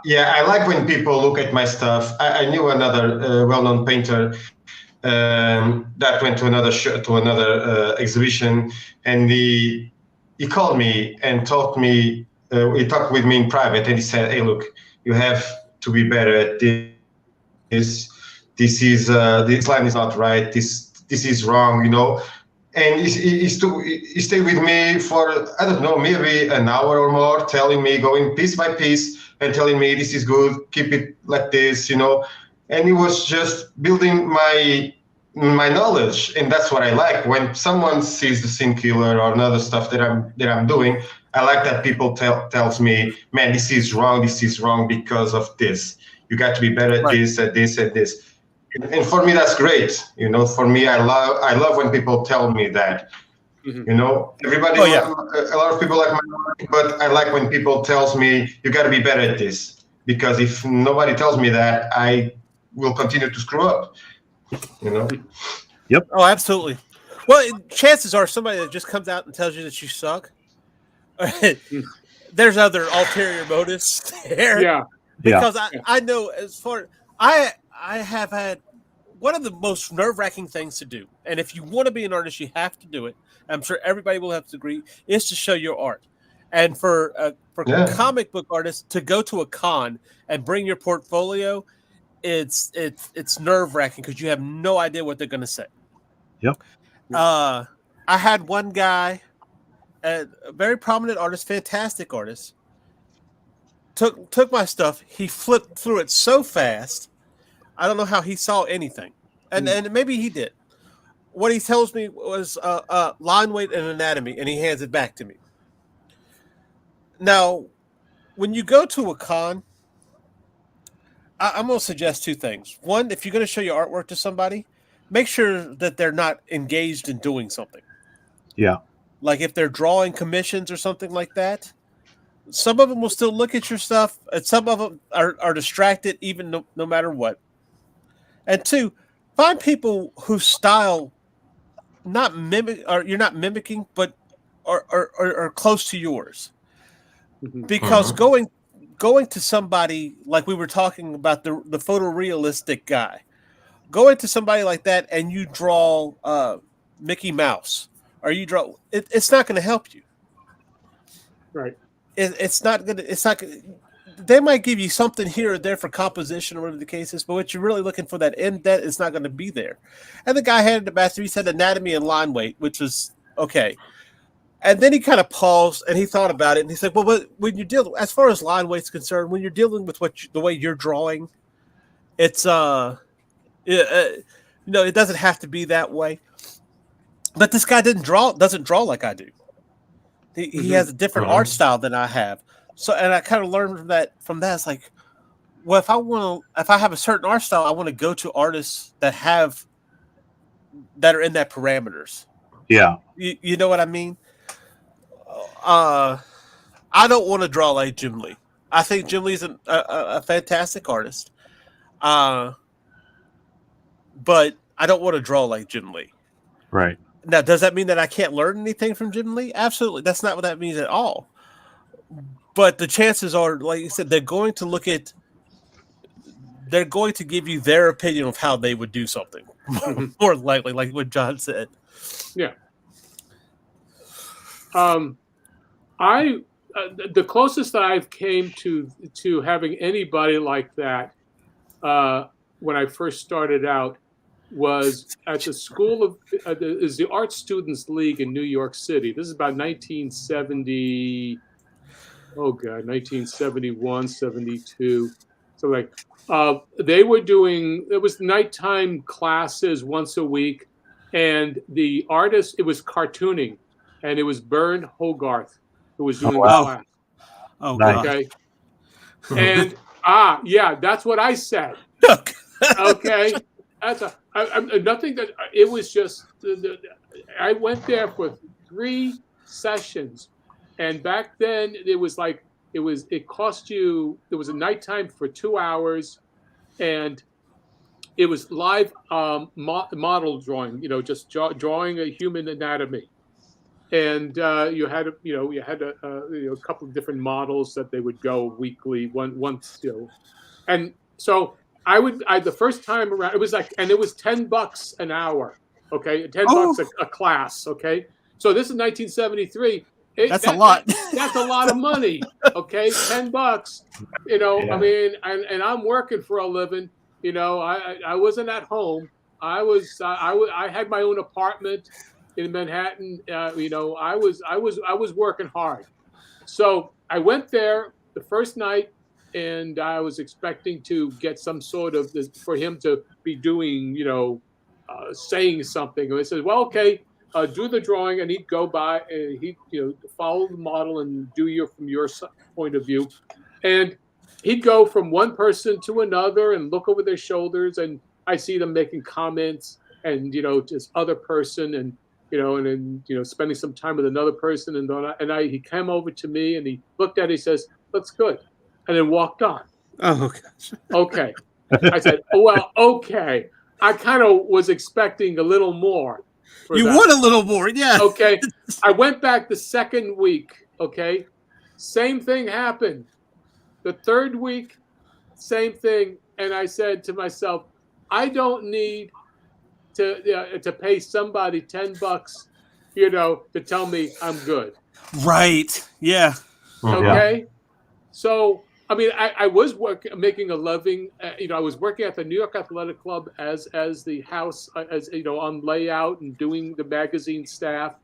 yeah, I like when people look at my stuff. I knew another well-known painter that went to another exhibition, and he called me and taught me. He talked with me in private, and he said, "Hey, look, you have to be better at this. This line is not right. This is wrong. And he stayed with me for, I don't know, maybe an hour or more, telling me, going piece by piece and telling me, this is good, keep it like this, and he was just building my knowledge. And that's what I like. When someone sees the Sin Killer or another stuff that I'm doing, I like that people tells me, man, this is wrong because of this. You got to be better at Right. this, at this, at this. And for me, that's great. For me, I love when people tell me that. Mhm. Everybody, Oh, yeah. a lot of people like my work, but I like when people tells me, you got to be better at this. Because if nobody tells me that, I will continue to screw up. Oh, absolutely. Well, chances are somebody that just comes out and tells you that you suck. There's other ulterior motives there. yeah, Because Yeah. I know, as far I have had one of the most nerve-wracking things to do, and if you want to be an artist, you have to do it. I'm sure everybody will have to agree, is to show your art. And for Yeah. comic book artists to go to a con and bring your portfolio, it's nerve-wracking because you have no idea what they're going to say. Yep. I had one guy, a very prominent artist, fantastic artist, took my stuff. He flipped through it so fast. I don't know how he saw anything, and maybe he did. What he tells me was line weight and anatomy, and he hands it back to me. Now, when you go to a con, I'm going to suggest two things. One, if you're going to show your artwork to somebody, make sure that they're not engaged in doing something. Yeah. Like if they're drawing commissions or something like that, some of them will still look at your stuff, and some of them are distracted even no matter what. And two, find people whose style not mimic, or you're not mimicking, but are close to yours. Because going to somebody like we were talking about the photorealistic guy, going to somebody like that and you draw Mickey Mouse or you draw it's not going to help you. Right. It's not going to. They might give you something here or there for composition or whatever the case is, but what you're really looking for that end that is not going to be there. And the guy handed the master. He said anatomy and line weight, which was okay. And then he kind of paused and he thought about it and he said, "Well, when you deal as far as line weight's concerned, when you're dealing with the way you're drawing, it's it doesn't have to be that way." But this guy doesn't draw like I do. He has a different art style than I have. So, and I kind of learned from that. It's like, well, if I have a certain art style, I want to go to artists that are in that parameters. Yeah. You know what I mean? I don't want to draw like Jim Lee. I think Jim Lee's a fantastic artist. But I don't want to draw like Jim Lee. Right. Now, does that mean that I can't learn anything from Jim Lee? Absolutely. That's not what that means at all. But the chances are, like you said, they're going to give you their opinion of how they would do something. More likely, like what John said. Yeah. The closest that I've came to having anybody like that when I first started out was at the school of is the Art Students League in New York City. This is about 1970. Oh God, 1971, 72. So like they were doing, it was nighttime classes once a week, and the artist, it was cartooning, and it was Bern Hogarth who was doing the class. Oh, nice. Okay. And yeah, that's what I said. Okay. That's nothing that it was just. I went there for 3 sessions, and back then it cost you. There was a nighttime for 2 hours, and it was live model drawing. Just drawing a human anatomy, and you had a couple of different models that they would go weekly once. And so. The first time around, it was like, and it was $10 an hour. Okay. $10 a class. Okay. So this is 1973. That's a lot. That's a lot of money. Okay. $10, Yeah. I mean, and I'm working for a living, I wasn't at home. I had my own apartment in Manhattan. I was working hard. So I went there the first night, and I was expecting to get some sort of for him to be doing, saying something. And I said, well, okay, do the drawing, and he'd go by and he'd, follow the model and do from your point of view. And he'd go from one person to another and look over their shoulders, and I see them making comments and, this other person and, and then, spending some time with another person. And he came over to me and he looked at it, he says, looks good. And then walked on. Oh, gosh. Okay. I said, oh, well, okay. I kind of was expecting a little more. You want a little more, yeah. Okay. I went back the second week. Okay. Same thing happened. The third week, same thing. And I said to myself, I don't need to pay somebody $10, to tell me I'm good. Right. Yeah. Okay. Yeah. So, I mean, I was making a living. I was working at the New York Athletic Club as the house, on layout and doing the magazine staff,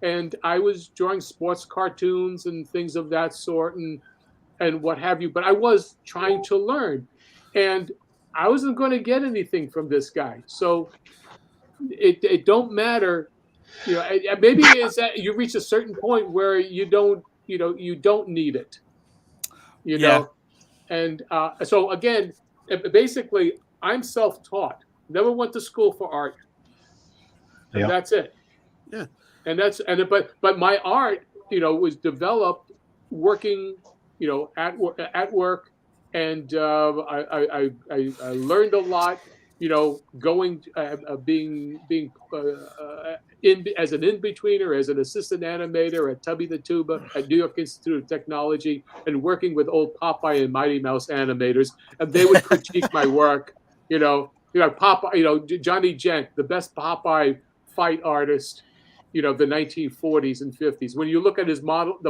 and I was drawing sports cartoons and things of that sort and what have you. But I was trying to learn, and I wasn't going to get anything from this guy. So it don't matter. Maybe it's that you reach a certain point where you don't need it. And so again, basically, I'm self-taught. Never went to school for art, and Yeah. that's it. Yeah. But my art, was developed working, at work, and I learned a lot. Going being in as an in-betweener, as an assistant animator at Tubby the Tuba at New York Institute of Technology, and working with old Popeye and Mighty Mouse animators, and they would critique my work. Popeye, Johnny Gent, the best Popeye fight artist, the 1940s and 50s. When you look at the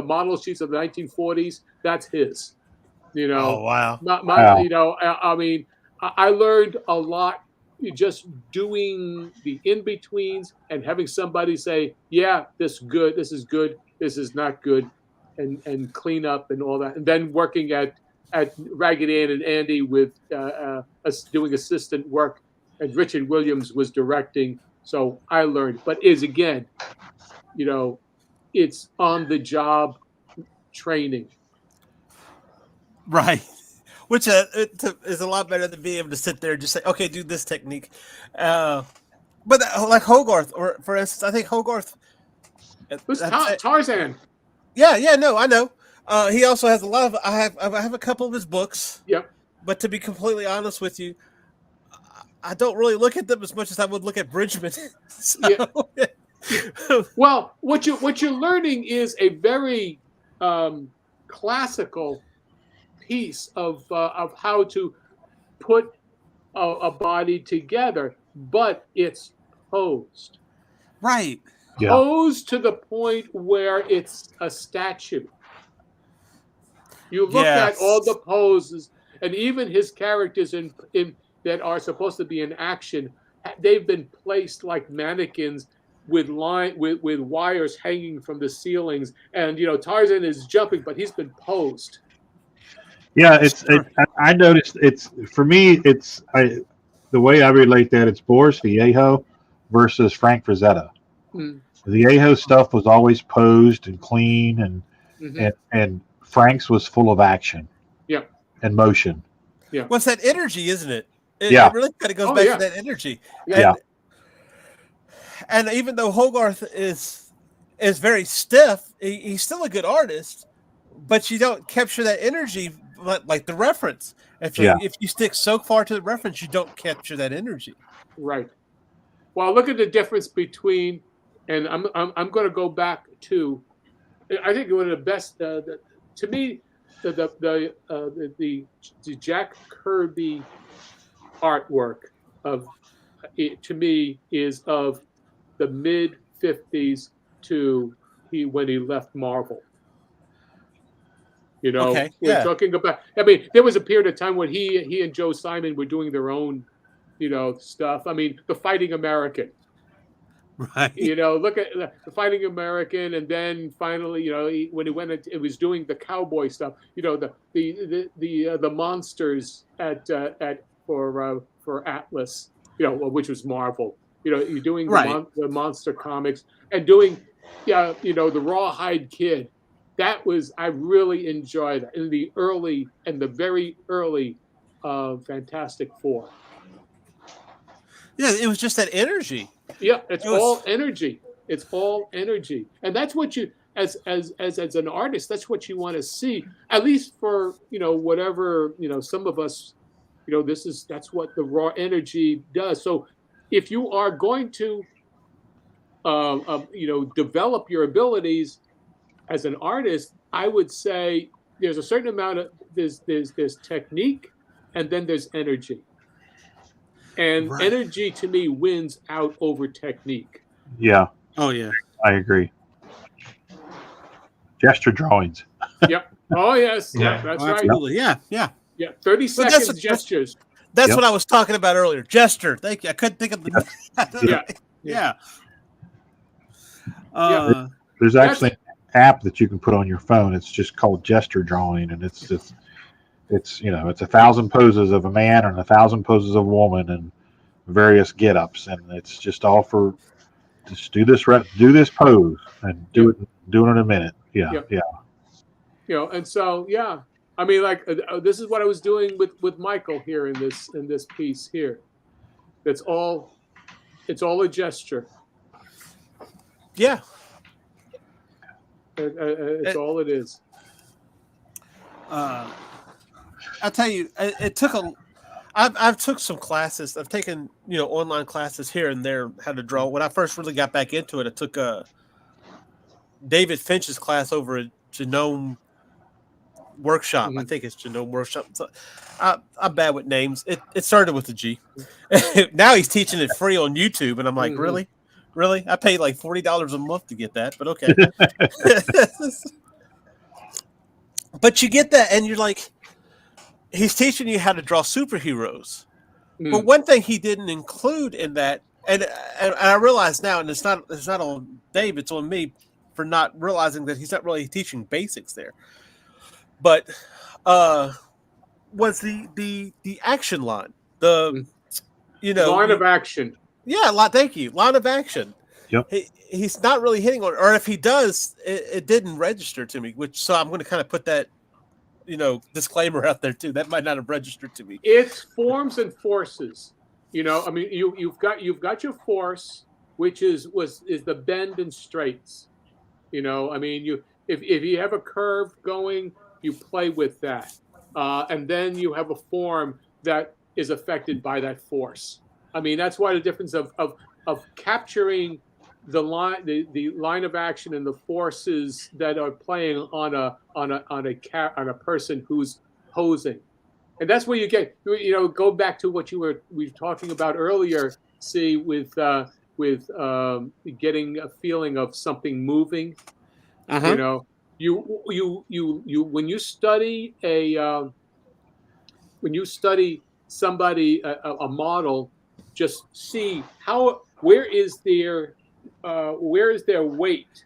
model sheets of the 1940s, that's his. Oh wow! Wow. I mean, I learned a lot just doing the in-betweens and having somebody say, yeah, this is good, this is not good, and clean up and all that. And then working at Ragged Ann and Andy with us doing assistant work, and Richard Williams was directing. So I learned, but again, it's on the job training. Right. Which is a lot better than being able to sit there and just say, okay, do this technique. But like Hogarth, or for instance, I think Hogarth. Who's Tarzan? Yeah, no, I know. He also has a lot of. I have a couple of his books. Yep. But to be completely honest with you, I don't really look at them as much as I would look at Bridgman. So. Yeah. Well, what you're learning is a very classical piece of how to put a body together, but it's posed. Right. Yeah. Posed to the point where it's a statue. You look at all the poses, and even his characters in that are supposed to be in action, they've been placed like mannequins with wires hanging from the ceilings, and Tarzan is jumping, but he's been posed. Yeah, I noticed for me. The way I relate that, it's Boris Vallejo versus Frank Frazetta. Mm. The Vallejo stuff was always posed and clean, and Frank's was full of action. Yeah. And motion. Yeah. Well, it's that energy, isn't it? It really kind of goes back to that energy. Yeah. And even though Hogarth is very stiff, he's still a good artist, but you don't capture that energy like the reference. If you stick so far to the reference, you don't capture that energy. Right. Well, look at the difference between, and I'm going to go back to, I think one of the best to me, the Jack Kirby artwork to me is of the mid 50s to when he left Marvel. We're talking about. I mean, there was a period of time when he and Joe Simon were doing their own, stuff. I mean, The Fighting American. Right. Look at The Fighting American, and then finally, when he went, it was doing the cowboy stuff. The monsters for Atlas. Which was Marvel. You're doing the monster comics and doing, the Rawhide Kid. I really enjoyed that in the very early Fantastic Four. Yeah, it was just that energy. Yeah, all energy. It's all energy, and that's what you, as an artist, that's what you want to see. At least for whatever some of us, that's what the raw energy does. So, if you are going to, develop your abilities as an artist, I would say there's a certain amount of there's technique, and then there's energy. And energy to me wins out over technique. Yeah. Oh yeah. I agree. Gesture drawings. Yep. Oh yes. Yeah. That's right. Absolutely. Yeah. 30 seconds gestures. That's what I was talking about earlier. Gesture. Thank you. I couldn't think of the. Yeah. There's actually an app that you can put on your phone. It's just called Gesture Drawing, and it's 1,000 poses of a man and 1,000 poses of a woman and various get-ups, and it's just all for just do this pose and do it in a minute. Yeah. And so I mean, like this is what I was doing with Michael here in this piece here. It's all a gesture. Yeah. It's all it is. I'll tell you, it took I've took some classes. I've taken online classes here and there how to draw. When I first really got back into it, I took David Finch's class over at Genome Workshop. I think it's Genome Workshop. So I'm bad with names. It started with a G. Now he's teaching it free on YouTube, and I'm like, really? I paid like $40 a month to get that, but okay. But you get that, and you're like, he's teaching you how to draw superheroes. But one thing he didn't include in that, and I realize now, and it's not on Dave, it's on me for not realizing that he's not really teaching basics there. But was the action line, line of action. Yeah, thank you. Line of action. Yep. He's not really hitting on, or if he does, it didn't register to me. So I'm going to kind of put that, disclaimer out there too. That might not have registered to me. It's forms and forces. I mean, you've got your force, which is the bend and straights. I mean, if you have a curve going, you play with that, and then you have a form that is affected by that force. I mean, that's why the difference of capturing the line of action and the forces that are playing on a person who's posing, and that's where you get go back to what we were talking about earlier. See, with getting a feeling of something moving. You when you study somebody, a model, just see where is their weight,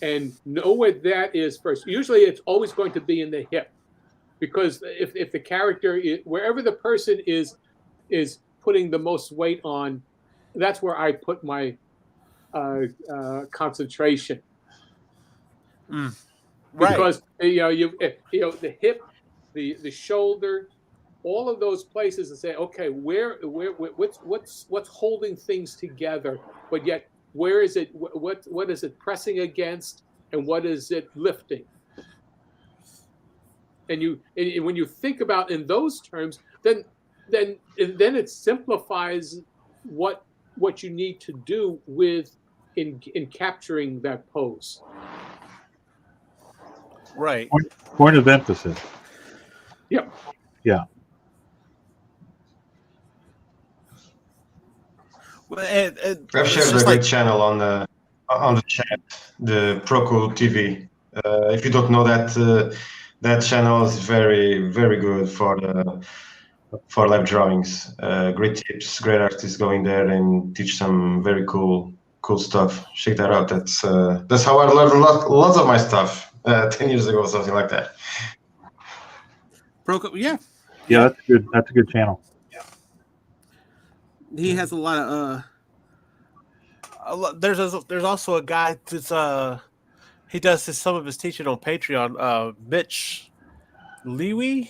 and know where that is first. Usually it's always going to be in the hip, because if the character wherever the person is putting the most weight on, that's where I put my concentration. Because the hip, the shoulder, all of those places, and say, okay, what's holding things together, but yet where is it? What is it pressing against, and what is it lifting? And when you think about in those terms, then it simplifies what you need to do in capturing that pose. Right. Point of emphasis. Yep. Yeah. Well, I've shared a great channel on the chat, the Proco TV. If you don't know that channel is very, very good for lab drawings. Great tips, great artists going there and teach some very cool stuff. Check that out. That's how I learned lots of my stuff 10 years ago, something like that. Proco, yeah, that's good. That's a good channel. He has a lot of there's also a guy that's he does some of his teaching on Patreon, Mitch Lewy,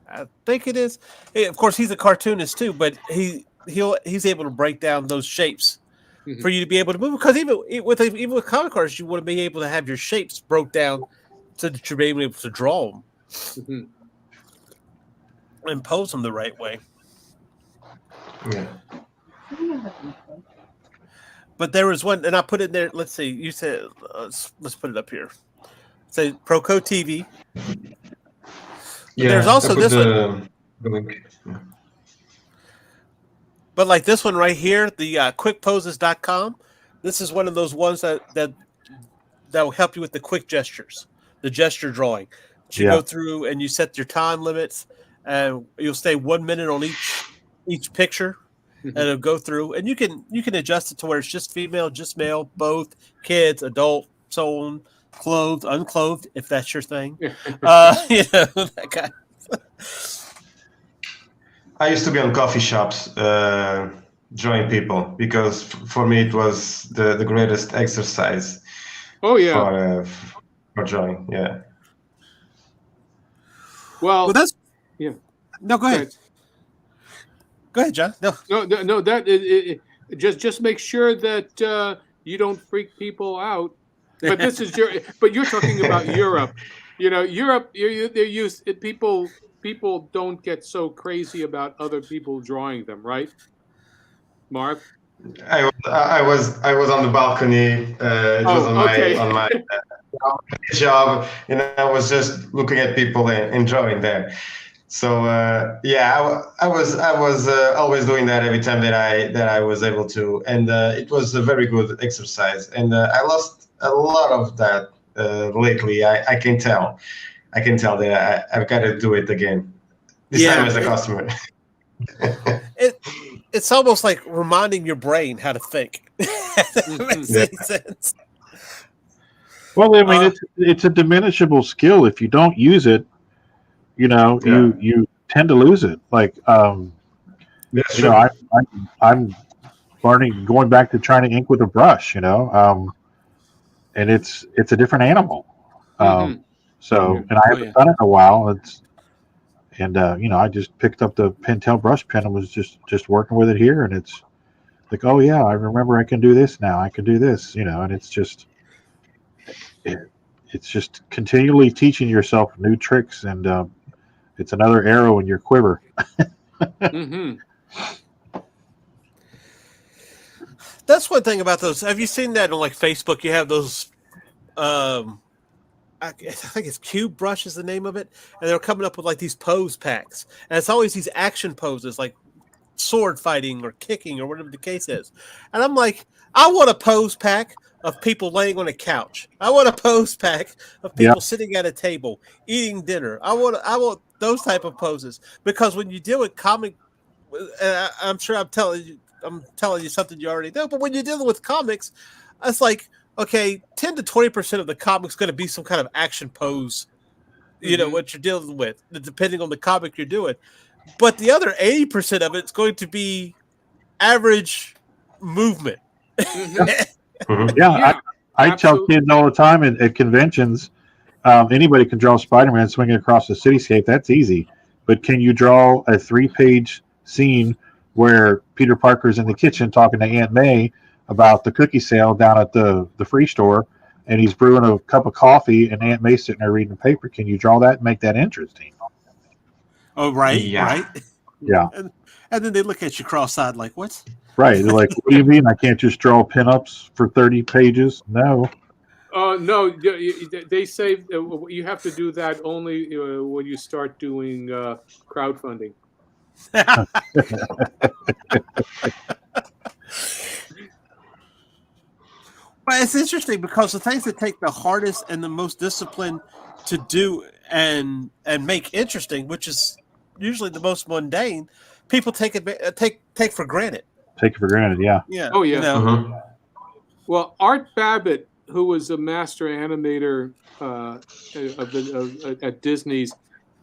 I think it is. Of course, he's a cartoonist too, but he's able to break down those shapes for you to be able to move. Because even with comic cards, you want to be able to have your shapes broke down so that you're able to draw them and pose them the right way. Yeah. But there was one, and I put it there. Let's see. You said, let's put it up here. Say Proco TV. Yeah. There's also this one. The link. But like this one right here, the quickposes.com. This is one of those ones that will help you with the quick gestures, the gesture drawing. You go through and you set your time limits, and you'll stay 1 minute on each picture. And it'll go through, and you can adjust it to where it's just female, just male, both, kids, adult, so on, clothed, unclothed, if that's your thing. That kind. I used to be on coffee shops drawing people, because for me it was the greatest exercise. Oh yeah. For drawing, yeah. Well, that's yeah. No, go ahead. Go ahead, John. No. Just make sure that you don't freak people out. But this is but you're talking about Europe. Europe. They're used. People don't get so crazy about other people drawing them, right, Marv? I was on the balcony. It was on my job, and I was just looking at people and enjoying them. So I was always doing that every time that I was able to, and it was a very good exercise. And I lost a lot of that lately. I can tell that I've got to do it again. This time as a customer. It's almost like reminding your brain how to think. That makes any sense. Well, I mean, it's a diminishable skill. If you don't use it, you tend to lose it. Like, I'm learning, going back to trying to ink with a brush, and it's a different animal. So, and I haven't done it in a while. I just picked up the Pentel brush pen and was just working with it here, and it's like, oh yeah, I remember I can do this now. I can do this, and it's just continually teaching yourself new tricks, and it's another arrow in your quiver. That's one thing about those. Have you seen that on like Facebook? You have those. I think it's Cube Brush is the name of it, and they're coming up with like these pose packs, and it's always these action poses like sword fighting or kicking or whatever the case is. And I'm like, I want a pose pack of people laying on a couch. I want a pose pack of people sitting at a table eating dinner. I want those type of poses, because when you deal with comic, I'm sure I'm telling you something you already know, but when you're dealing with comics, it's like, okay, 10 to 20% of the comic's going to be some kind of action pose, what you're dealing with, depending on the comic you're doing. But the other 80% of it's going to be average movement. I tell kids all the time at conventions, anybody can draw Spider-Man swinging across the cityscape. That's easy. But can you draw a 3-page scene where Peter Parker's in the kitchen talking to Aunt May about the cookie sale down at the free store, and he's brewing a cup of coffee, and Aunt May's sitting there reading the paper? Can you draw that and make that interesting? Oh, right, yeah. And then they look at you cross-eyed like, what? Right. They're like, what do you mean I can't just draw pinups for 30 pages? No. No, they say you have to do that only when you start doing crowdfunding. But it's interesting because the things that take the hardest and the most discipline to do and make interesting, which is usually the most mundane, people take for granted. Take it for granted, yeah. Yeah. Oh yeah. Well, Art Babbitt, who was a master animator at Disney's,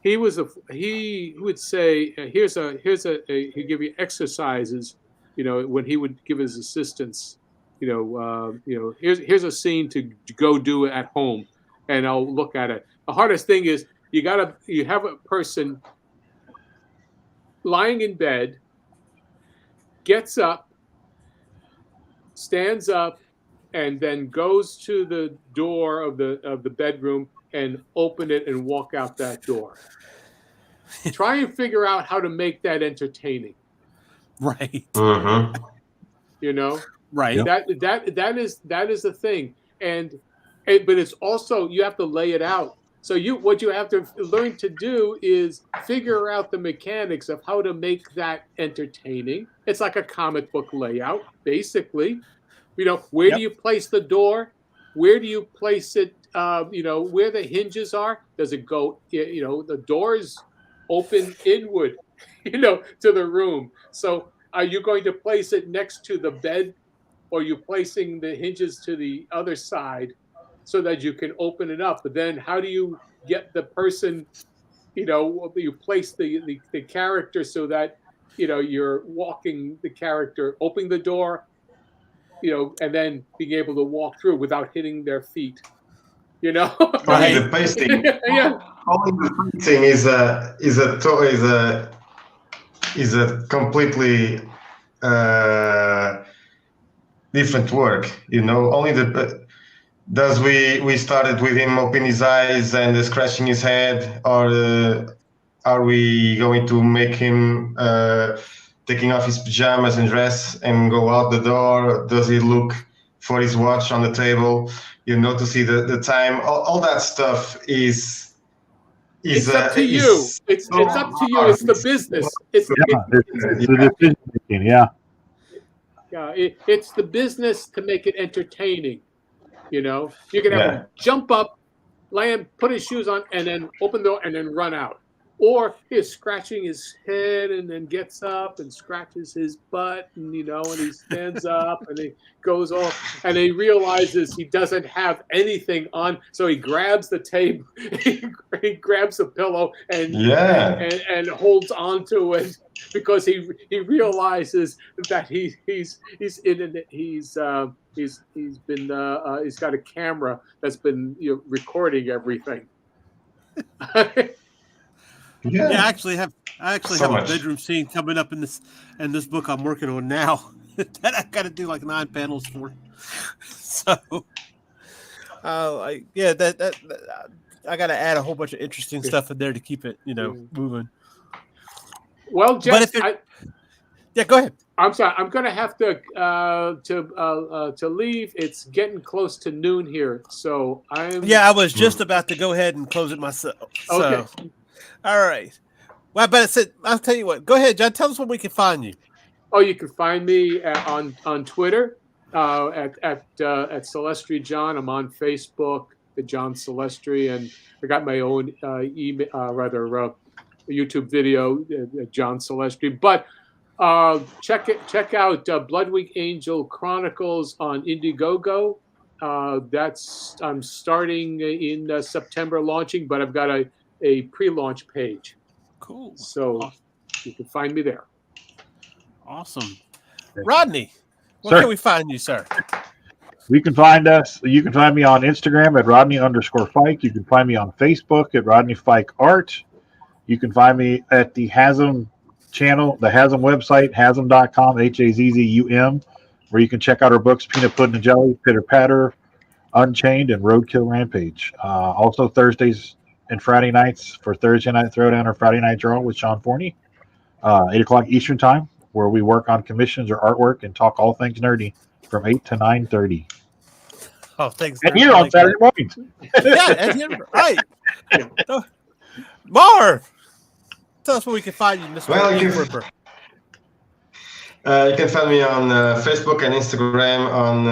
he would say, he'd give you exercises, when he would give his assistants, here's a scene to go do at home, and I'll look at it. The hardest thing is you have a person lying in bed, gets up, stands up, and then goes to the door of the bedroom and open it and walk out that door. Try and figure out how to make that entertaining. Right. Right. That is the thing. But it's also, you have to lay it out. So what you have to learn to do is figure out the mechanics of how to make that entertaining. It's like a comic book layout, basically. Where do you place the door? Where do you place it? Where the hinges are? Does it go? The doors open inward, to the room. So are you going to place it next to the bed, or are you placing the hinges to the other side so that you can open it up? But then how do you get the person, you place the character so that, you're walking the character, opening the door, and then being able to walk through without hitting their feet. you know. Only the pasting. Yeah. Only the pasting is a completely different work. You know, only the does we started with him opening his eyes and scratching his head, or are we going to make him taking off his pajamas and dress and go out the door? Does he look for his watch on the table, you know, to see the time? All that stuff is it's up to you. It's up to you. It's the business. It's the decision making. Yeah. It's the business to make it entertaining. You know, you can have him jump up, land, put his shoes on, and then open the door and then run out. Or he's scratching his head and then gets up and scratches his butt, and you know, and he stands up and he goes off and he realizes he doesn't have anything on, so he grabs the table, he grabs a pillow and holds on to it because he realizes that he's got a camera that's been recording everything. Yeah, I actually have a bedroom scene coming up in this book I'm working on now that I got to do like 9 panels for. So, I got to add a whole bunch of interesting stuff in there to keep it, moving. Well, Jeff, go ahead. I'm sorry. I'm going to have to leave. It's getting close to noon here, so I was just about to go ahead and close it myself. So. Okay. All right. Well, but I'll tell you what. Go ahead, John. Tell us where we can find you. Oh, you can find me on Twitter at Celestri John. I'm on Facebook at John Celestri, and I got my own YouTube video at John Celestri. But check out Bloodwing Angel Chronicles on Indiegogo. I'm starting in September launching, but I've got a pre-launch page. Cool. So you can find me there. Awesome. Rodney, where can we find you, sir? You can find us. You can find me on Instagram at Rodney_Fyke. You can find me on Facebook at Rodney Fyke Art. You can find me at the Hasm channel, the Hasm website, hasm.com, HAZZUM, where you can check out our books, Peanut Pudding and Jelly, Pitter Patter, Unchained, and Roadkill Rampage. Also Thursdays and Friday nights for Thursday Night Throwdown or Friday Night Draw with Sean Forney, 8 o'clock Eastern Time, where we work on commissions or artwork and talk all things nerdy from 8 to 9:30. Oh, thanks. And here on Saturday mornings. And here, right. Marv, tell us where we can find you, Mr. Ripper. You can find me on Facebook and Instagram on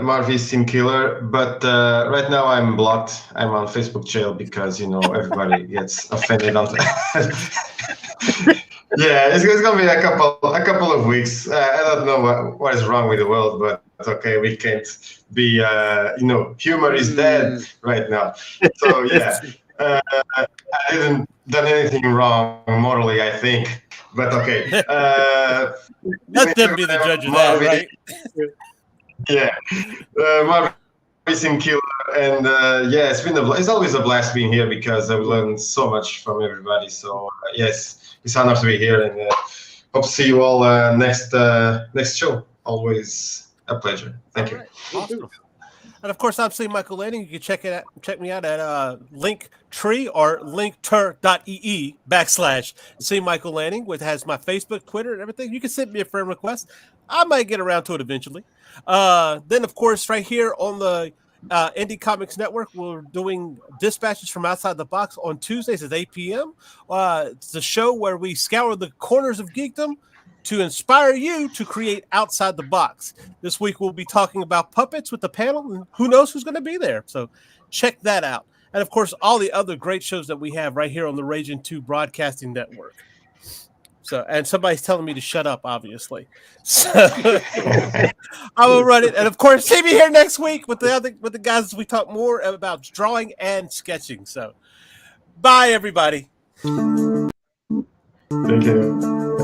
MarV Sim Killer, but right now I'm blocked. I'm on Facebook jail because everybody gets offended on that. Yeah, it's gonna be a couple of weeks. I don't know what is wrong with the world, but it's okay. We can't be humor is dead right now. So yeah, I didn't done anything wrong morally, I think. But okay. Let them be the judge of that, right? Yeah. MarV Sim Killer. And it's always a blast being here because I've learned so much from everybody. So yes, it's an honor to be here, and hope to see you all next show. Always a pleasure. Thank you. Awesome. And of course, I'm C. Michael Lanning. You can check me out at Linktree or linktree.ee/C. Michael Lanning, which has my Facebook, Twitter, and everything. You can send me a friend request. I might get around to it eventually. Then, of course, right here on the Indie Comics Network, we're doing Dispatches from Outside the Box on Tuesdays at 8 p.m. It's a show where we scour the corners of geekdom to inspire you to create outside the box. This week we'll be talking about puppets with the panel, and who knows who's going to be there. So check that out. And of course, all the other great shows that we have right here on the Ragin 2 Broadcasting Network. So, and somebody's telling me to shut up, obviously. So I will run it. And of course, see me here next week with the guys as we talk more about drawing and sketching. So bye, everybody. Thank you.